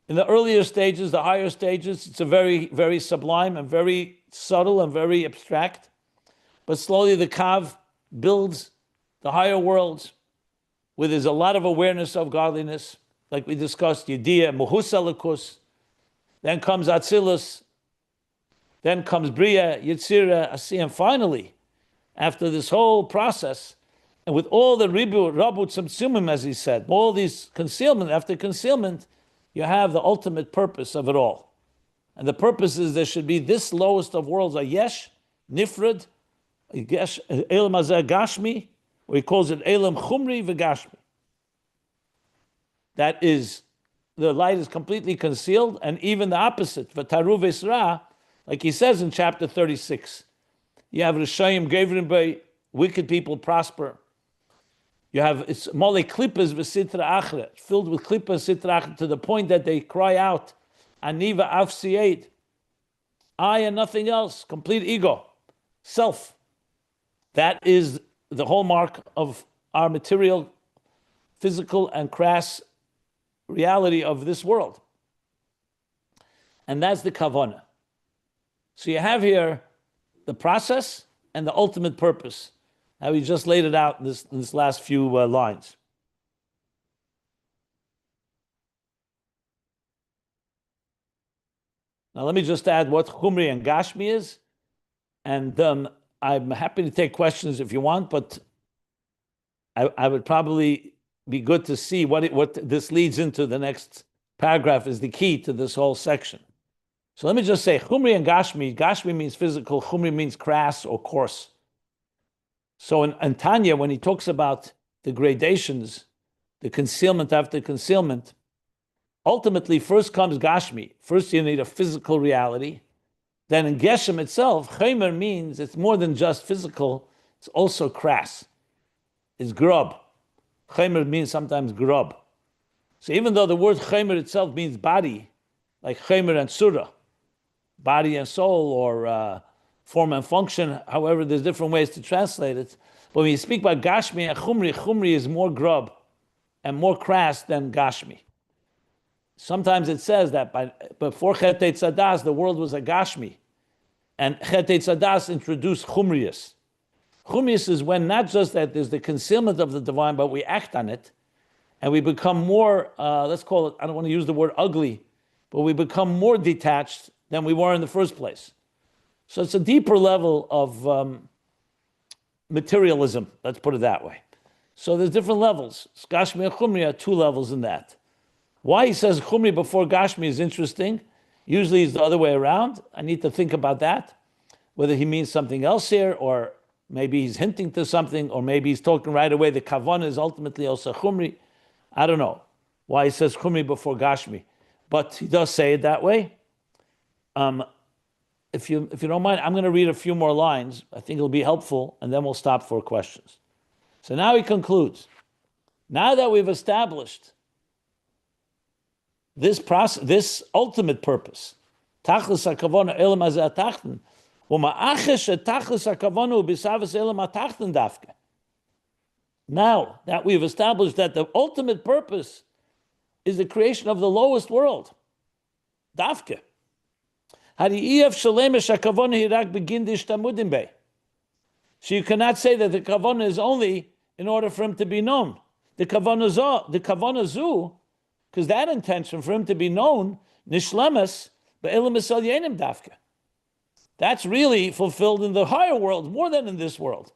In the earlier stages, the higher stages, it's a very, very sublime and very subtle and very abstract. But slowly the kav builds the higher worlds where there's a lot of awareness of godliness, like we discussed, Yediyah, Muhusalikus, then comes Atzilus, then comes Bria, Yitzira, Asiyah, and finally, after this whole process, and with all the Rabu Tzimtzumim, as he said, all these concealment, after concealment, you have the ultimate purpose of it all. And the purpose is there should be this lowest of worlds, a Yesh, Nifrad, Elam Hazeh Gashmi, or he calls it Elam Chumri V'Gashmi. That is, the light is completely concealed, and even the opposite, V'taru V'Sra, like he says in chapter 36. You have Rishayim Gevrim Bey, wicked people prosper. You have, it's Mole Klippas V'Sitra Achre, filled with Klippas Sitra Achre, to the point that they cry out, Aniva Afsied, I and nothing else, complete ego, self. That is the hallmark of our material, physical, and crass reality of this world. And that's the kavanah. So you have here the process and the ultimate purpose. How we just laid it out in this last few lines. Now let me just add what Chumri and Gashmi is, and I'm happy to take questions if you want, but I would probably be good to see what this leads into. The next paragraph is the key to this whole section. So let me just say, Chumri and Gashmi. Gashmi means physical. Chumri means crass or coarse. So in Tanya, when he talks about the gradations, the concealment after concealment, ultimately first comes Gashmi. First you need a physical reality. Then in Geshem itself, Chaymer means it's more than just physical, it's also crass. It's grub. Chaymer means sometimes grub. So even though the word Chaymer itself means body, like Chaymer and Surah, body and soul, or form and function, however, there's different ways to translate it. But when you speak about Gashmi and Chumri, Chumri is more grub and more crass than Gashmi. Sometimes it says that before Chet Tzadas, the world was a Gashmi, and Chet Tzadas introduced Chumrius. Chumrius is when not just that there's the concealment of the divine, but we act on it, and we become more, let's call it, I don't want to use the word ugly, but we become more detached than we were in the first place. So it's a deeper level of materialism, let's put it that way. So there's different levels. Gashmi and Chumri are two levels in that. Why he says Chumri before Gashmi is interesting. Usually it's the other way around. I need to think about that, whether he means something else here, or maybe he's hinting to something, or maybe he's talking right away. The Kavanah is ultimately also Chumri. I don't know why he says Chumri before Gashmi, but he does say it that way. If you don't mind, I'm going to read a few more lines. I think it'll be helpful, and then we'll stop for questions. So now he concludes. Now that we've established this process, this ultimate purpose, tachlis hakavana elam hazeh atachten, u'ma'achesh tachlis hakavana u'bisavas elam atachten dafke. Now that we've established that the ultimate purpose is the creation of the lowest world, dafke. So you cannot say that the kavanah is only in order for him to be known. The kavanah zu, because that intention for him to be known, nishlemes be'elam esalyenim dafka. That's really fulfilled in the higher world more than in this world.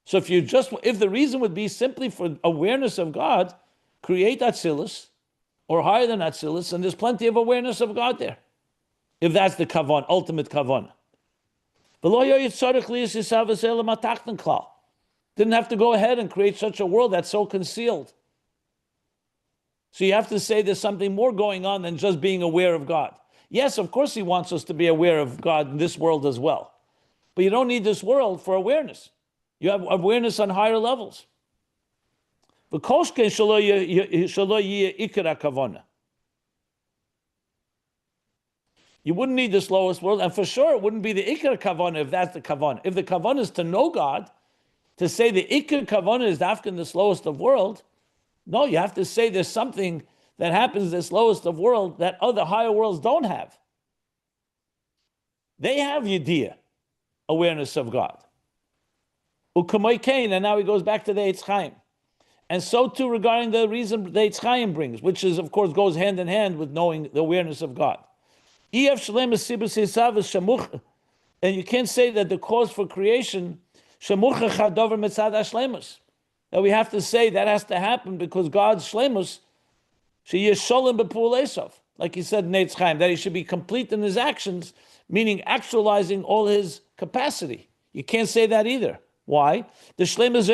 So if the reason would be simply for awareness of God, create Atzilus, or higher than Atzilus, and there's plenty of awareness of God there. If that's the kavan, ultimate kavan. Didn't have to go ahead and create such a world that's so concealed. So you have to say there's something more going on than just being aware of God. Yes, of course he wants us to be aware of God in this world as well. But you don't need this world for awareness. You have awareness on higher levels. You wouldn't need this lowest world, and for sure it wouldn't be the ikar kavanah if that's the kavanah. If the kavanah is to know God, to say the ikar kavanah is dafka in this lowest of world, no, you have to say there's something that happens in this lowest of world that other higher worlds don't have. They have yediyah, awareness of God. U'kamoy kain, and now he goes back to the Eitz Chaim. And so too regarding the reason the Eitz Chaim brings, which is, of course, goes hand in hand with knowing the awareness of God. And you can't say that the cause for creation, that we have to say that has to happen because God's shlemus, like he said in Eitz Chaim, that he should be complete in his actions, meaning actualizing all his capacity. You can't say that either. Why? The shlemus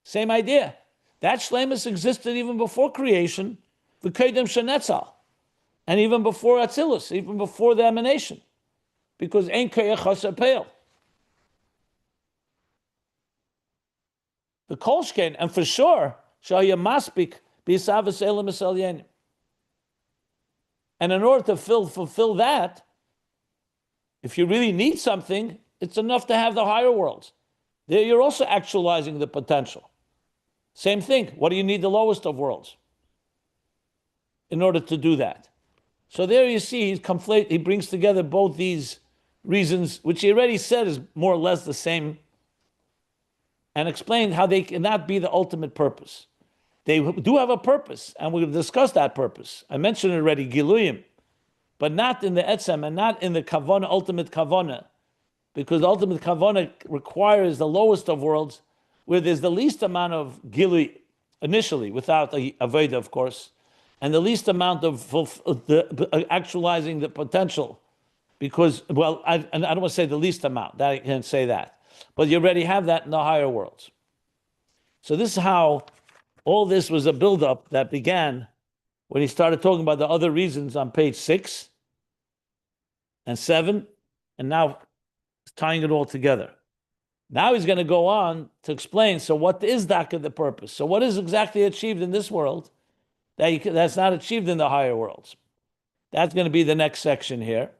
same idea. That shlemus existed even before creation, the Kedem Shenetzal, and even before Atzilus, even before the emanation, because Ein Koyach Chaser Peil. The Kolshken, and for sure, Shaya Maspik B'Yisavas Elam Esalyenim. And in order to fulfill that, if you really need something, it's enough to have the higher worlds. There you're also actualizing the potential. Same thing. What do you need the lowest of worlds in order to do that? So there you see he brings together both these reasons, which he already said is more or less the same, and explained how they cannot be the ultimate purpose. They do have a purpose, and we've discussed that purpose. I mentioned it already, Giluyim. but not in the etzem and not in the kavana, ultimate kavana, because the ultimate kavana requires the lowest of worlds, where there's the least amount of gili initially, without a aveda, of course, and the least amount of actualizing the potential. Because, well, I don't want to say the least amount, that I can't say that, but you already have that in the higher worlds. So this is how all this was a buildup that began when he started talking about the other reasons on page 6 and 7, and now tying it all together. Now he's going to go on to explain, so what is Daka the purpose? So what is exactly achieved in this world that's not achieved in the higher worlds? That's going to be the next section here.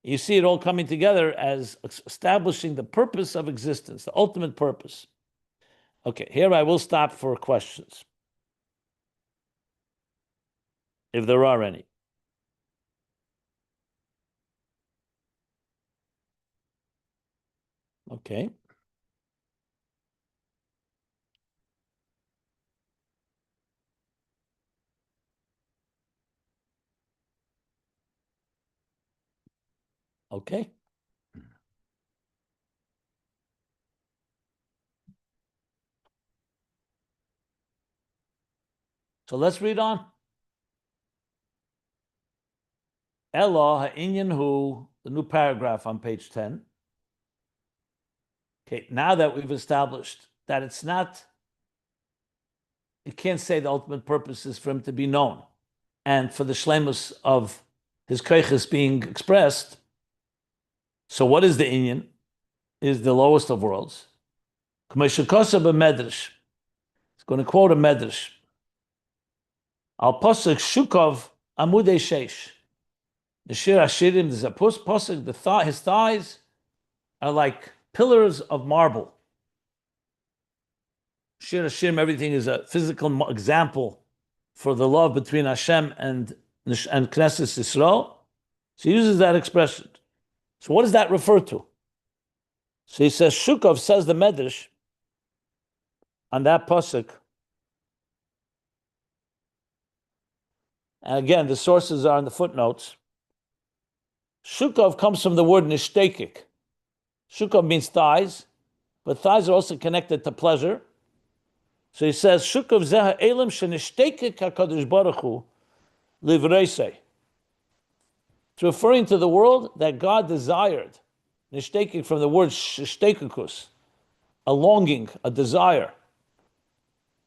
You see it all coming together as establishing the purpose of existence, the ultimate purpose. Okay, here I will stop for questions, if there are any. Okay. Okay. So let's read on. Ella ha'inyan hu, the new paragraph on page 10. Okay, now that we've established that it's not, you can't say the ultimate purpose is for him to be known and for the shlemus of his koiches being expressed. So what is the inyan? Is the lowest of worlds. K'meshekosa b'medrash. It's going to quote a medrash. Al posuk shukov amudei sheish. The shir hashirim, there's a posuk, his thighs are like pillars of marble. Shir hashirim, everything is a physical example for the love between Hashem and Knesset Yisrael. So he uses that expression. So what does that refer to? So he says, Shukov, says the Medrash, on that pasuk. And again, the sources are in the footnotes. Shukov comes from the word nishtekik. Shukov means thighs, but thighs are also connected to pleasure. So he says, Shukov zeha elam shenishtekik hakadosh baruch hu livreisei. It's referring to the world that God desired. Nishtekik from the word shtekukus, a longing, a desire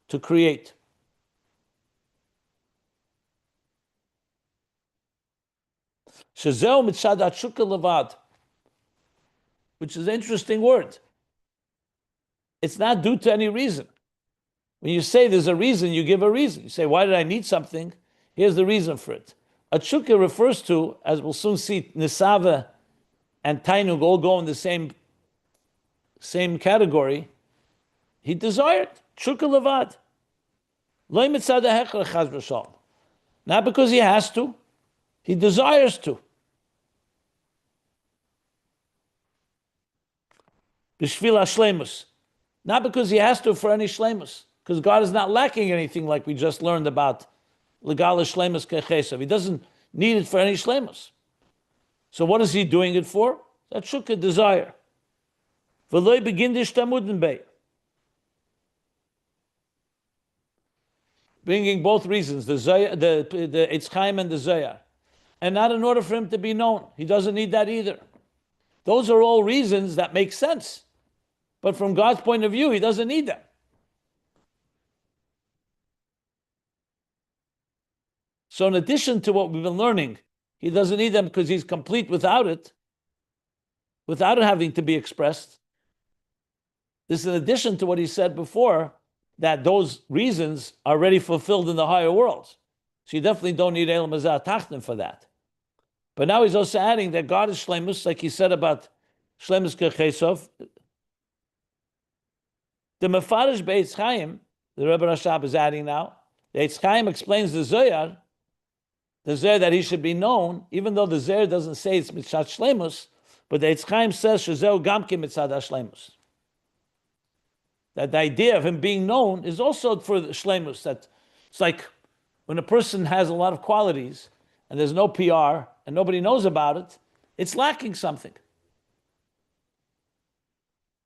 to create. Shezeu mitzad hatshuka levad, which is an interesting word. It's not due to any reason. When you say there's a reason, you give a reason. You say, why did I need something? Here's the reason for it. Atshuka refers to, as we'll soon see, Nisava and Tainug all go in the same category. He desired Tshuka levad. Lo mitzad ha'hechra chas v'shalom. Not because he has to, he desires to. B'shvil ha'shleimus. Not because he has to for any shleimus, because God is not lacking anything like we just learned about legal shleimus kechesav. He doesn't need it for any shleimus. So what is he doing it for? That shukah desire. V'loi begin d'ishtamudin bei. Bringing both reasons, the Eitz Chaim and the Zohar, and not in order for him to be known. He doesn't need that either. Those are all reasons that make sense. But from God's point of view, he doesn't need them. So in addition to what we've been learning, he doesn't need them because he's complete without it having to be expressed. This is in addition to what he said before, that those reasons are already fulfilled in the higher worlds. So you definitely don't need Elam Hazah Tachtim for that. But now he's also adding that God is Shlemus, like he said about Shlemus Kechesov. The Mefarish Be'etz Chaim, the Rebbe Rashab is adding now, the Eitz Chaim explains the Zohar that he should be known, even though the Zohar doesn't say it's Mitzad Shlemus, but the Eitz Chaim says Shezeu Gamke Mitzad HaShlemus. That the idea of him being known is also for the Shlemus. That it's like when a person has a lot of qualities and there's no PR and nobody knows about it, it's lacking something.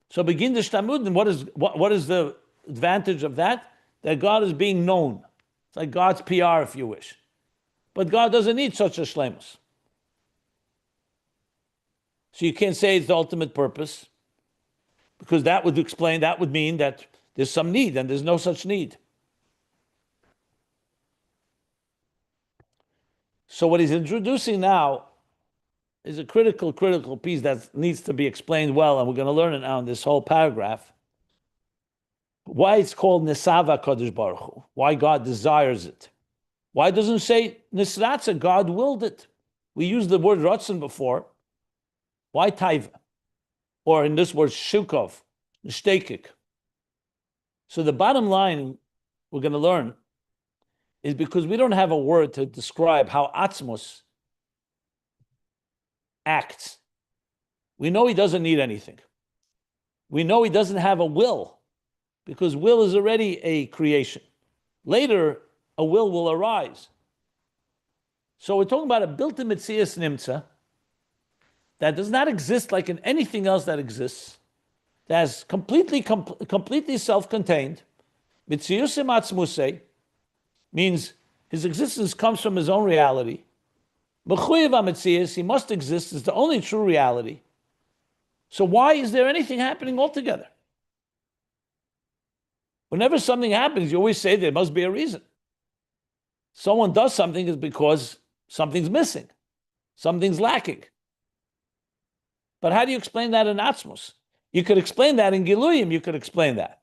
So begin the shtamud, and what is the advantage of that? That God is being known. It's like God's PR, if you wish. But God doesn't need such a shlemus. So you can't say it's the ultimate purpose, because that would mean that there's some need, and there's no such need. So what he's introducing now is a critical piece that needs to be explained well, and we're going to learn it now in this whole paragraph. Why it's called Nesava Kadosh Baruch Hu, why God desires it. Why doesn't it say Nisratza, God willed it? We used the word Ratzon before. Why Taiva? Or in this word Shukov, Nishtekik. So the bottom line we're going to learn is because we don't have a word to describe how Atzmos acts. We know he doesn't need anything. We know he doesn't have a will, because will is already a creation. Later, a will arise. So we're talking about a built-in Metzias Nimtza that does not exist like in anything else that exists, that is completely self-contained. Metziusim Atzmusei means his existence comes from his own reality. Mechuyev HaMetzias, he must exist, is the only true reality. So why is there anything happening altogether? Whenever something happens, you always say there must be a reason. Someone does something is because something's missing, something's lacking. But how do you explain that in Atzmos? You could explain that in Giluyim, you could explain that.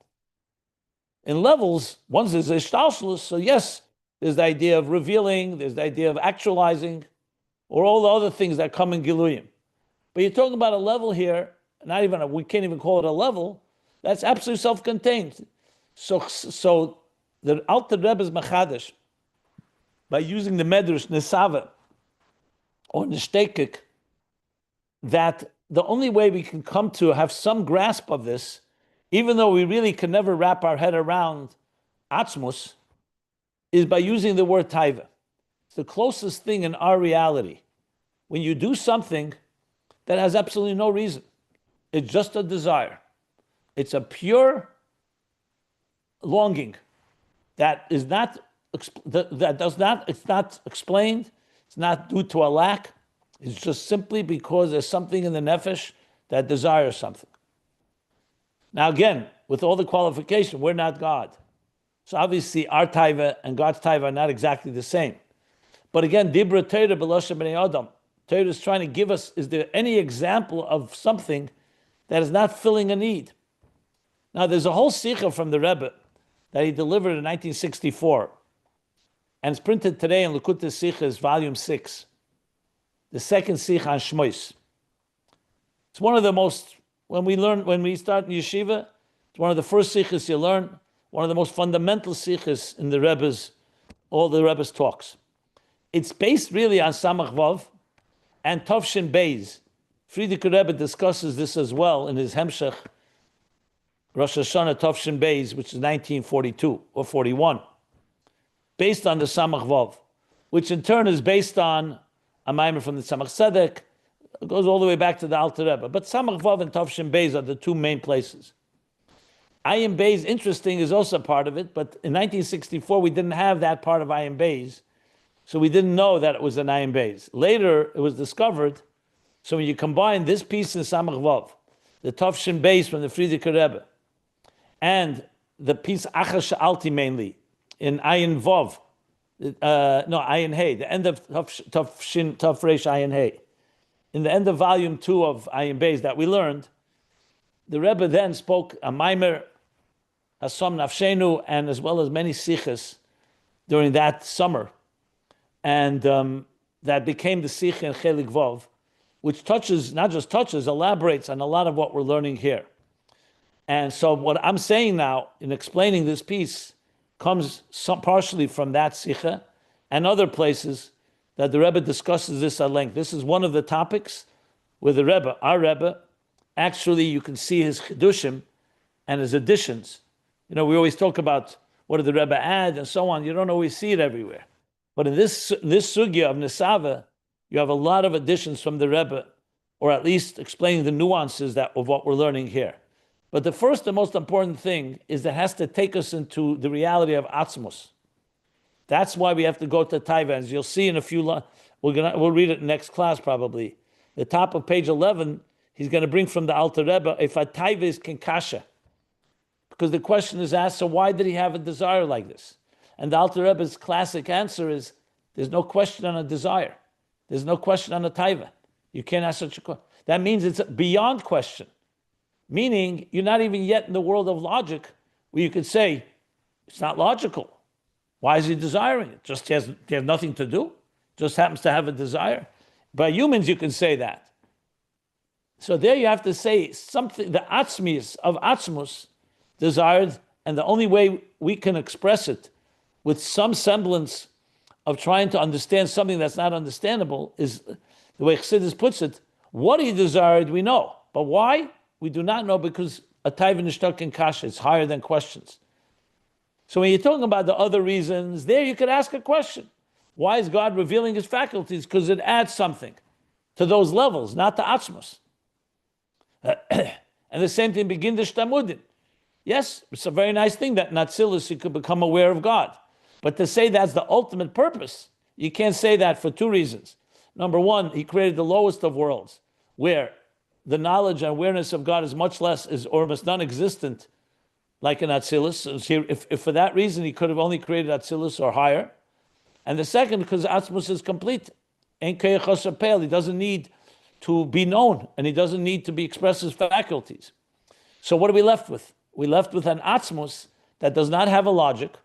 In levels, once there's Ishtalshlus, so yes, there's the idea of revealing, there's the idea of actualizing, or all the other things that come in Giluyim. But you're talking about a level here, we can't even call it a level, that's absolutely self-contained. So the Alter Rebbe's Machadish, by using the Medrash Nesava or Nishtekik, that the only way we can come to have some grasp of this, even though we really can never wrap our head around Atzmus, is by using the word Taiva. It's the closest thing in our reality. When you do something that has absolutely no reason, it's just a desire. It's a pure longing that is not it's not explained, it's not due to a lack, it's just simply because there's something in the nefesh that desires something. Now again, with all the qualification, we're not God. So obviously our taiva and God's taiva are not exactly the same. But again, Dibra Torah b'loshen b'nei Adam. Torah is trying to give us, is there any example of something that is not filling a need? Now there's a whole sikha from the Rebbe that he delivered in 1964. And it's printed today in Likutei Sichos, volume 6. The second sikha on Shmois. It's one of the most, when we start in yeshiva, it's one of the first sikhas you learn, one of the most fundamental sikhas in the Rebbe's, all the Rebbe's talks. It's based really on Samach Vav and Tovshin Beis. Frierdiker Rebbe discusses this as well in his Hemshech, Rosh Hashanah Tovshin Beis, which is 1942 or 41, based on the Samach Vav, which in turn is based on a Maimer from the Samach Tzedek. It goes all the way back to the Alter Rebbe. But Samach Vav and Tovshin Beis are the two main places. Ayin Beis, interesting, is also part of it, but in 1964 we didn't have that part of Ayin Beis, so we didn't know that it was an Ayin Beis. Later it was discovered, so when you combine this piece in Samach Vav, the Tovshin Beis from the Frierdiker Rebbe, and the piece Achar Sha'alti mainly, in Ayin Vav, Ayin Hey, the end of Tafresh Ayin Hey. In the end of volume 2 of Ayin Beis that we learned, the Rebbe then spoke a Maimer, Hasom Nafshenu, and as well as many sikhs during that summer. And that became the sikh in Chelik Vav, which touches, not just touches, elaborates on a lot of what we're learning here. And so what I'm saying now in explaining this piece comes partially from that sikha and other places that the Rebbe discusses this at length. This is one of the topics where the Rebbe, our Rebbe, actually you can see his chidushim and his additions. We always talk about what did the Rebbe add and so on. You don't always see it everywhere. But in this sugya of Nesava, you have a lot of additions from the Rebbe, or at least explaining the nuances of what we're learning here. But the first and most important thing is that it has to take us into the reality of Atzmos. That's why we have to go to Taiva. As you'll see in a few, we'll read it in next class probably. The top of page 11, he's going to bring from the Alter Rebbe, if a Taiva is kinkasha. Because the question is asked, so why did he have a desire like this? And the Alter Rebbe's classic answer is, there's no question on a desire. There's no question on a Taiva. You can't ask such a question. That means it's beyond question. Meaning, you're not even yet in the world of logic where you could say, it's not logical. Why is he desiring it? Just he has nothing to do? Just happens to have a desire? By humans, you can say that. So there you have to say something, the atzmius of atzmus desired, and the only way we can express it with some semblance of trying to understand something that's not understandable is the way Chassidus puts it. What he desired, we know. But why? We do not know, because a taiva nishtak in kasha is higher than questions. So when you're talking about the other reasons, there you could ask a question. Why is God revealing his faculties? Because it adds something to those levels, not to atzmos. And the same thing begin the shtamudin. Yes, it's a very nice thing that Natsilis, you could become aware of God. But to say that's the ultimate purpose, you can't say that for two reasons. Number one, he created the lowest of worlds, where the knowledge and awareness of God is much less, is almost non-existent, like in Atzilus. So if for that reason he could have only created Atzilus or higher. And the second, because Atzmus is complete. He doesn't need to be known, and he doesn't need to be expressed as faculties. So what are we left with? We're left with an Atzmus that does not have a logic.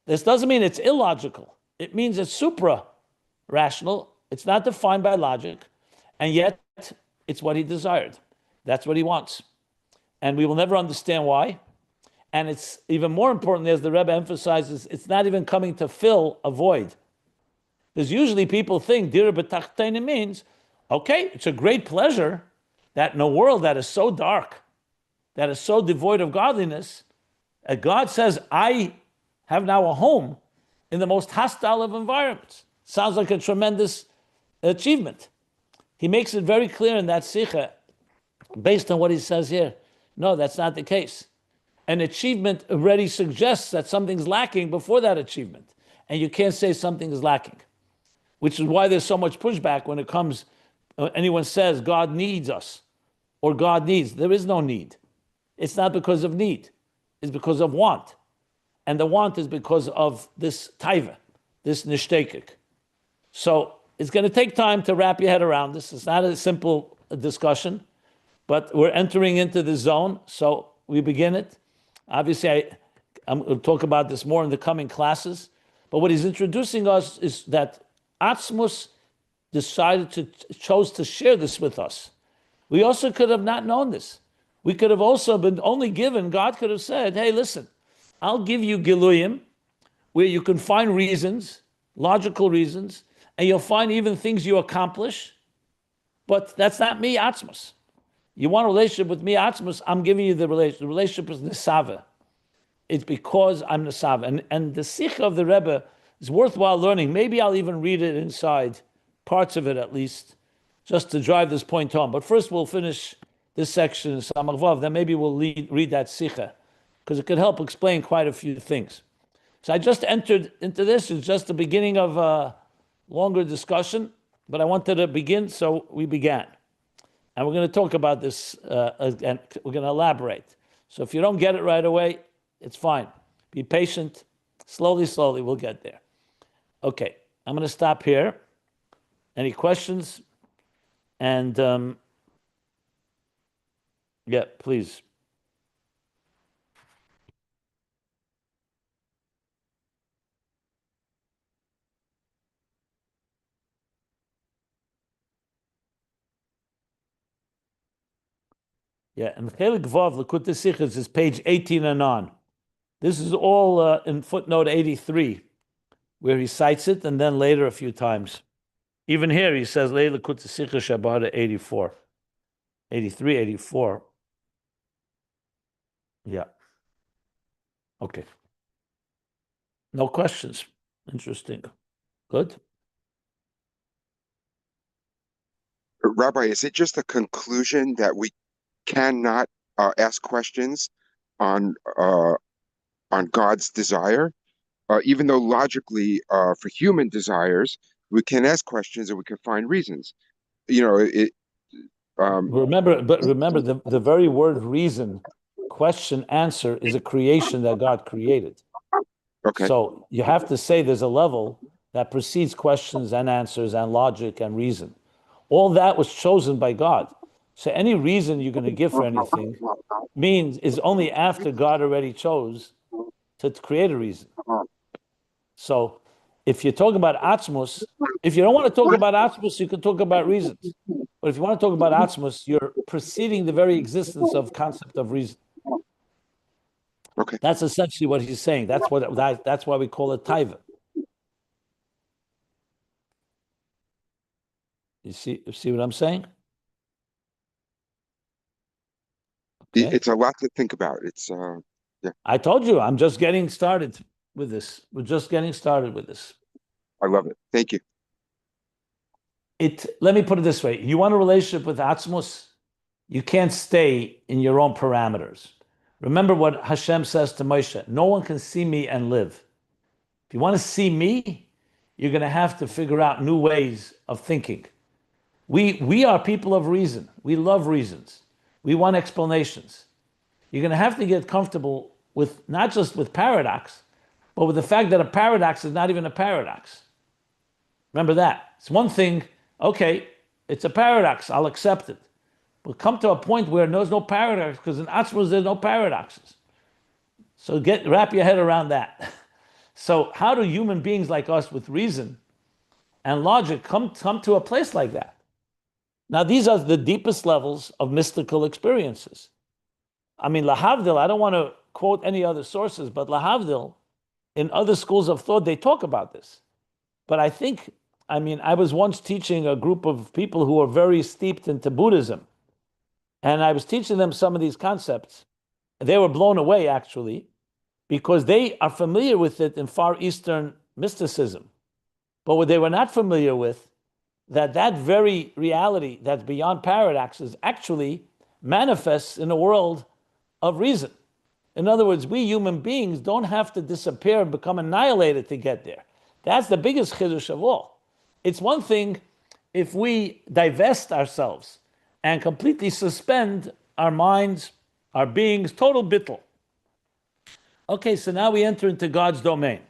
This doesn't mean it's illogical. It means it's supra-rational. It's not defined by logic, and yet it's what he desired. That's what he wants. And we will never understand why. And it's even more important, as the Rebbe emphasizes, it's not even coming to fill a void. Because usually people think Dira b'tachteina means, okay, it's a great pleasure that in a world that is so dark, that is so devoid of godliness, God says, I have now a home in the most hostile of environments. Sounds like a tremendous achievement. He makes it very clear in that sikha, based on what he says here. No, that's not the case. An achievement already suggests that something's lacking before that achievement. And you can't say something is lacking, which is why there's so much pushback when it comes, anyone says God needs us or God needs. There is no need. It's not because of need. It's because of want. And the want is because of this taiva, this nishtekik. So it's going to take time to wrap your head around this. It's not a simple discussion, but we're entering into the zone, so we begin it. Obviously, I'm going to talk about this more in the coming classes, but what he's introducing us is that Atzmus chose to share this with us. We also could have not known this. We could have also been only given, God could have said, hey, listen, I'll give you Giluyim, where you can find reasons, logical reasons, and you'll find even things you accomplish, but that's not me, Atzmus. You want a relationship with me, Atzmus, I'm giving you the relationship. The relationship is Nesava. It's because I'm Nesava. And the Sikha of the Rebbe is worthwhile learning. Maybe I'll even read it inside, parts of it at least, just to drive this point home. But first we'll finish this section in Samach Vav, then maybe we'll read that Sikha, because it could help explain quite a few things. So I just entered into this. It's just the beginning of a longer discussion, but I wanted to begin, so we began. And we're going to talk about this, and we're going to elaborate. So if you don't get it right away, it's fine. Be patient. Slowly, slowly, we'll get there. Okay, I'm going to stop here. Any questions? And, yeah, please. Yeah, and Chelik Vav, Likutei Sichos is page 18 and on. This is all in footnote 83, where he cites it, and then later a few times. Even here he says, Likutei Sichos Shabbat 84. 83, 84. Yeah. Okay. No questions. Interesting. Good. Rabbi, is it just a conclusion that we cannot ask questions on God's desire, even though logically, for human desires, we can ask questions and we can find reasons. You know, it. Remember the very word reason, question, answer is a creation that God created. Okay. So you have to say there's a level that precedes questions and answers and logic and reason. All that was chosen by God. So any reason you're going to give for anything is only after God already chose to create a reason. So if you're talking about Atzmus, if you don't want to talk about Atzmus, you can talk about reasons. But if you want to talk about Atzmus, you're preceding the very existence of concept of reason. Okay. That's essentially what he's saying. That's why we call it taiva. You see what I'm saying? Okay. It's a lot to think about. It's yeah. I told you, I'm just getting started with this. We're just getting started with this. I love it. Thank you. Let me put it this way. You want a relationship with Atzmus, you can't stay in your own parameters. Remember what Hashem says to Moshe, no one can see me and live. If you want to see me, you're going to have to figure out new ways of thinking. We are people of reason. We love reasons. We want explanations. You're going to have to get comfortable with not just with paradox, but with the fact that a paradox is not even a paradox. Remember that. It's one thing, okay, it's a paradox, I'll accept it. But come to a point where there's no paradox, because in Atzmus there's no paradoxes. So wrap your head around that. So how do human beings like us with reason and logic come to a place like that? Now, these are the deepest levels of mystical experiences. I mean, lahavdil, I don't want to quote any other sources, but lahavdil, in other schools of thought, they talk about this. But I was once teaching a group of people who are very steeped into Buddhism. And I was teaching them some of these concepts. They were blown away, actually, because they are familiar with it in Far Eastern mysticism. But what they were not familiar with, that very reality that's beyond paradoxes actually manifests in a world of reason. In other words, we human beings don't have to disappear and become annihilated to get there. That's the biggest chiddush of all. It's one thing if we divest ourselves and completely suspend our minds, our beings, total bittul. Okay, so now we enter into God's domain.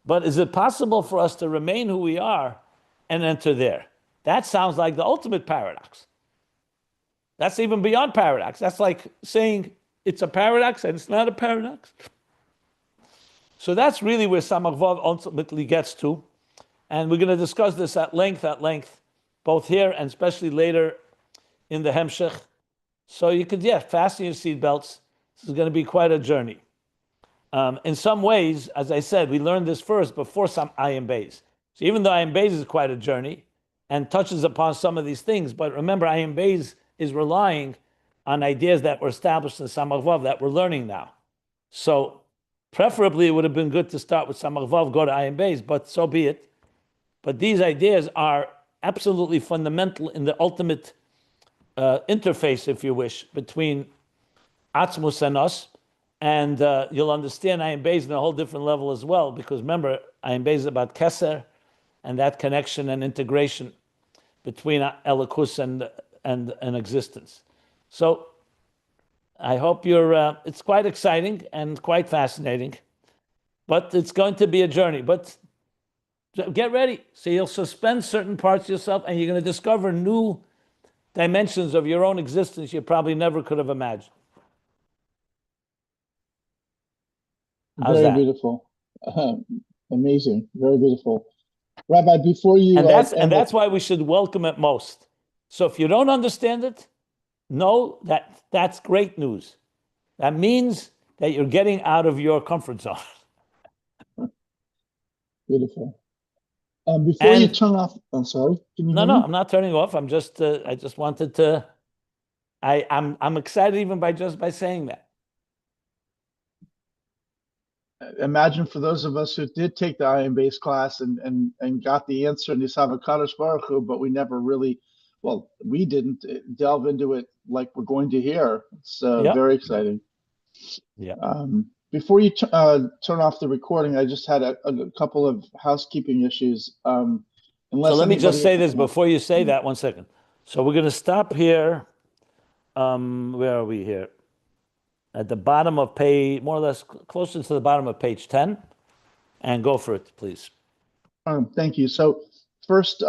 But is it possible for us to remain who we are and enter there? That sounds like the ultimate paradox. That's even beyond paradox. That's like saying it's a paradox and it's not a paradox. So that's really where Samach Vav ultimately gets to. And we're going to discuss this at length, both here and especially later in the Hemshech. So you could, fasten your seatbelts. This is going to be quite a journey. In some ways, as I said, we learned this first before some Ayin Beis. So even though Ayin Beis is quite a journey and touches upon some of these things, but remember, Ayin Beis is relying on ideas that were established in Samach Vav that we're learning now. So preferably, it would have been good to start with Samach Vav, go to Ayin Beis, but so be it. But these ideas are absolutely fundamental in the ultimate interface, if you wish, between Atzmus and us. And you'll understand Ayin Beis on a whole different level as well, because remember, Ayin Beis is about Keser and that connection and integration between Elikus and existence. So I hope it's quite exciting and quite fascinating, but it's going to be a journey. But get ready. So you'll suspend certain parts of yourself and you're going to discover new dimensions of your own existence you probably never could have imagined. How's Very that? beautiful. Amazing. Very beautiful. Rabbi, before you... And that's why we should welcome it most. So if you don't understand it, know that that's great news. That means that you're getting out of your comfort zone. Beautiful. Before you turn off... I'm sorry. Can you hear me? I'm not turning off. I just wanted to... I'm excited even by saying that. Imagine for those of us who did take the Ayin Beis class and got the answer in Yisava Kadosh Baruch Hu, but we never really well, we didn't delve into it like we're going to here. It's Yeah. very exciting. Yeah. Before you turn off the recording, I just had a couple of housekeeping issues. So let me just say this before you say that, 1 second. So we're going to stop here. Where are we here? At the bottom of page, more or less closer to the bottom of page 10, and go for it, please. Thank you. So first,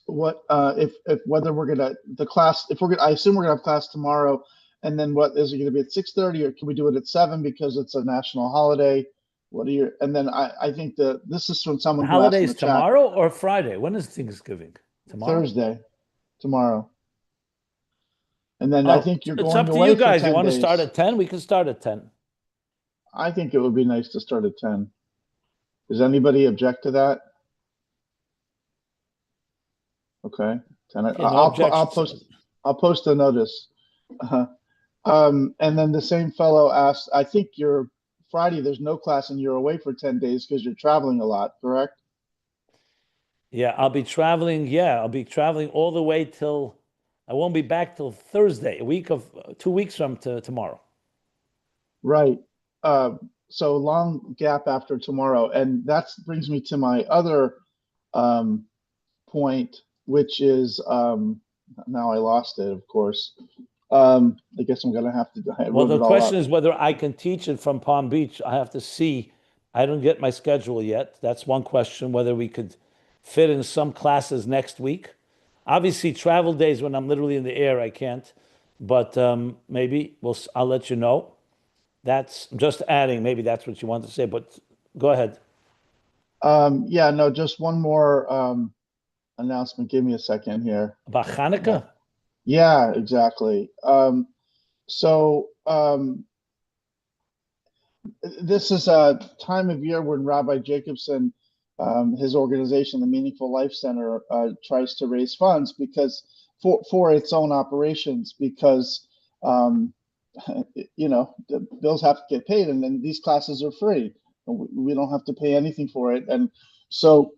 what if whether we're gonna the class if we're gonna I assume we're gonna have class tomorrow, and then what is it gonna be at 6:30, or can we do it at 7 because it's a national holiday? What are your and then I think this is from someone who asked in Holidays the chat. tomorrow or Friday? When is Thanksgiving? Tomorrow? Thursday, tomorrow. And then I think you're it's going up to away you guys. for 10 You want to days. start at 10? We can start at 10. I think it would be nice to start at 10. Does anybody object to that? Okay. 10. Yeah, no I'll post a notice. And then the same fellow asked, I think you're Friday, there's no class and you're away for 10 days because you're traveling a lot, correct? Yeah, I'll be traveling. Yeah, I'll be traveling all the way till I won't be back till Thursday, 2 weeks from tomorrow. Right. So long gap after tomorrow. And that brings me to my other point, which is now I lost it, of course. I guess I'm going to have to. Well, the question is whether I can teach it from Palm Beach. I have to see. I don't get my schedule yet. That's one question, whether we could fit in some classes next week. Obviously, travel days when I'm literally in the air, I can't. But maybe I'll let you know. That's just adding. Maybe that's what you want to say, but go ahead. Yeah, no, just one more announcement. Give me a second here. About Hanukkah? Yeah, exactly. This is a time of year when Rabbi Jacobson, his organization, the Meaningful Life Center, tries to raise funds because for its own operations, because the bills have to get paid, and then these classes are free. We don't have to pay anything for it, and so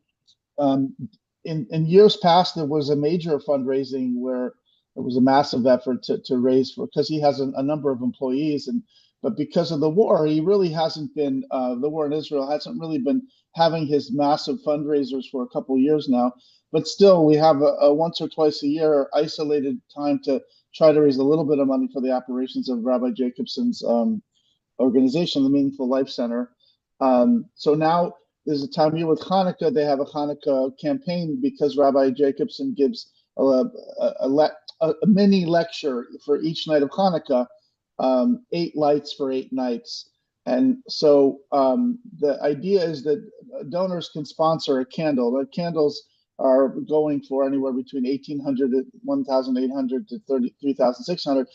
in years past, there was a major fundraising where it was a massive effort to raise for, because he has a number of employees, but because of the war, he really hasn't been the war in Israel hasn't really been having his massive fundraisers for a couple of years now. But still, we have a once or twice a year isolated time to try to raise a little bit of money for the operations of Rabbi Jacobson's organization, the Meaningful Life Center. So now there's a time here with Hanukkah. They have a Hanukkah campaign because Rabbi Jacobson gives a mini lecture for each night of Hanukkah, 8 lights for 8 nights. And so the idea is that donors can sponsor a candle. The candles are going for anywhere between $1,800 to $1,800 to $3,600.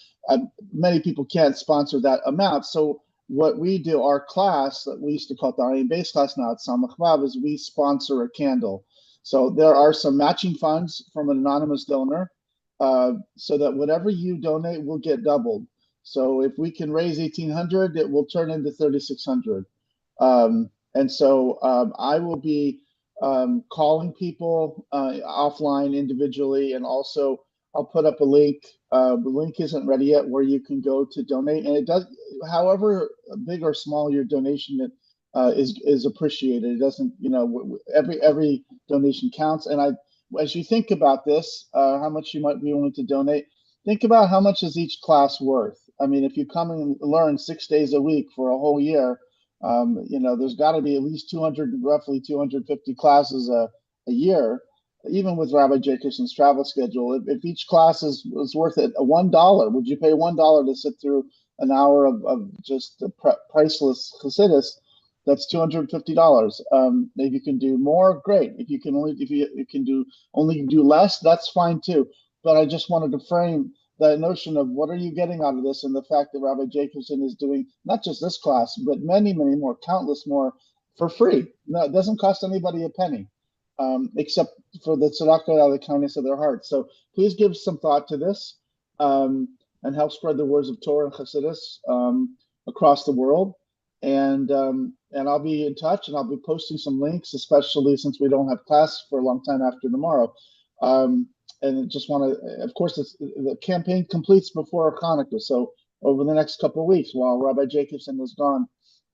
Many people can't sponsor that amount. So what we do, our class, that we used to call it the Ayin Base class, now it's Samach, is we sponsor a candle. So there are some matching funds from an anonymous donor, so that whatever you donate will get doubled. So if we can raise 1,800, it will turn into 3,600. And so I will be calling people offline individually, and also I'll put up a link. The link isn't ready yet where you can go to donate, and it does, however big or small your donation is appreciated. It doesn't, every donation counts. And as you think about this, how much you might be willing to donate, think about how much is each class worth. I mean, if you come and learn 6 days a week for a whole year, there's got to be at least roughly 250 classes a year, even with Rabbi Jacobson's travel schedule. If each class is worth it $1, would you pay $1 to sit through an hour of just priceless Chassidus? That's $250. If you can do more, great. If you can do less, that's fine too. But I just wanted to frame that notion of what are you getting out of this, and the fact that Rabbi Jacobson is doing not just this class, but many, many more, countless more for free. No, it doesn't cost anybody a penny, except for the tzedakah out of the kindness of their heart. So please give some thought to this, and help spread the words of Torah and Chassidus across the world. And I'll be in touch, and I'll be posting some links, especially since we don't have class for a long time after tomorrow. And just want to, of course, the campaign completes before Hanukkah. So over the next couple of weeks, while Rabbi Jacobson is gone,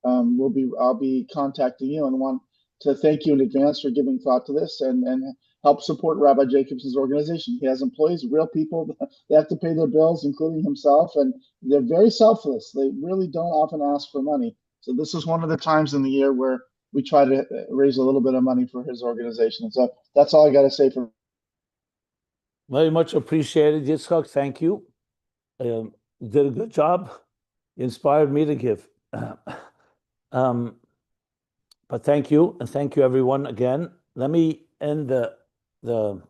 I'll be contacting you and want to thank you in advance for giving thought to this and help support Rabbi Jacobson's organization. He has employees, real people. They have to pay their bills, including himself, and they're very selfless. They really don't often ask for money. So this is one of the times in the year where we try to raise a little bit of money for his organization. So that's all I got to say for. Very much appreciated, Yitzchak. Thank you. You did a good job. You inspired me to give. But thank you, and thank you everyone again. Let me end the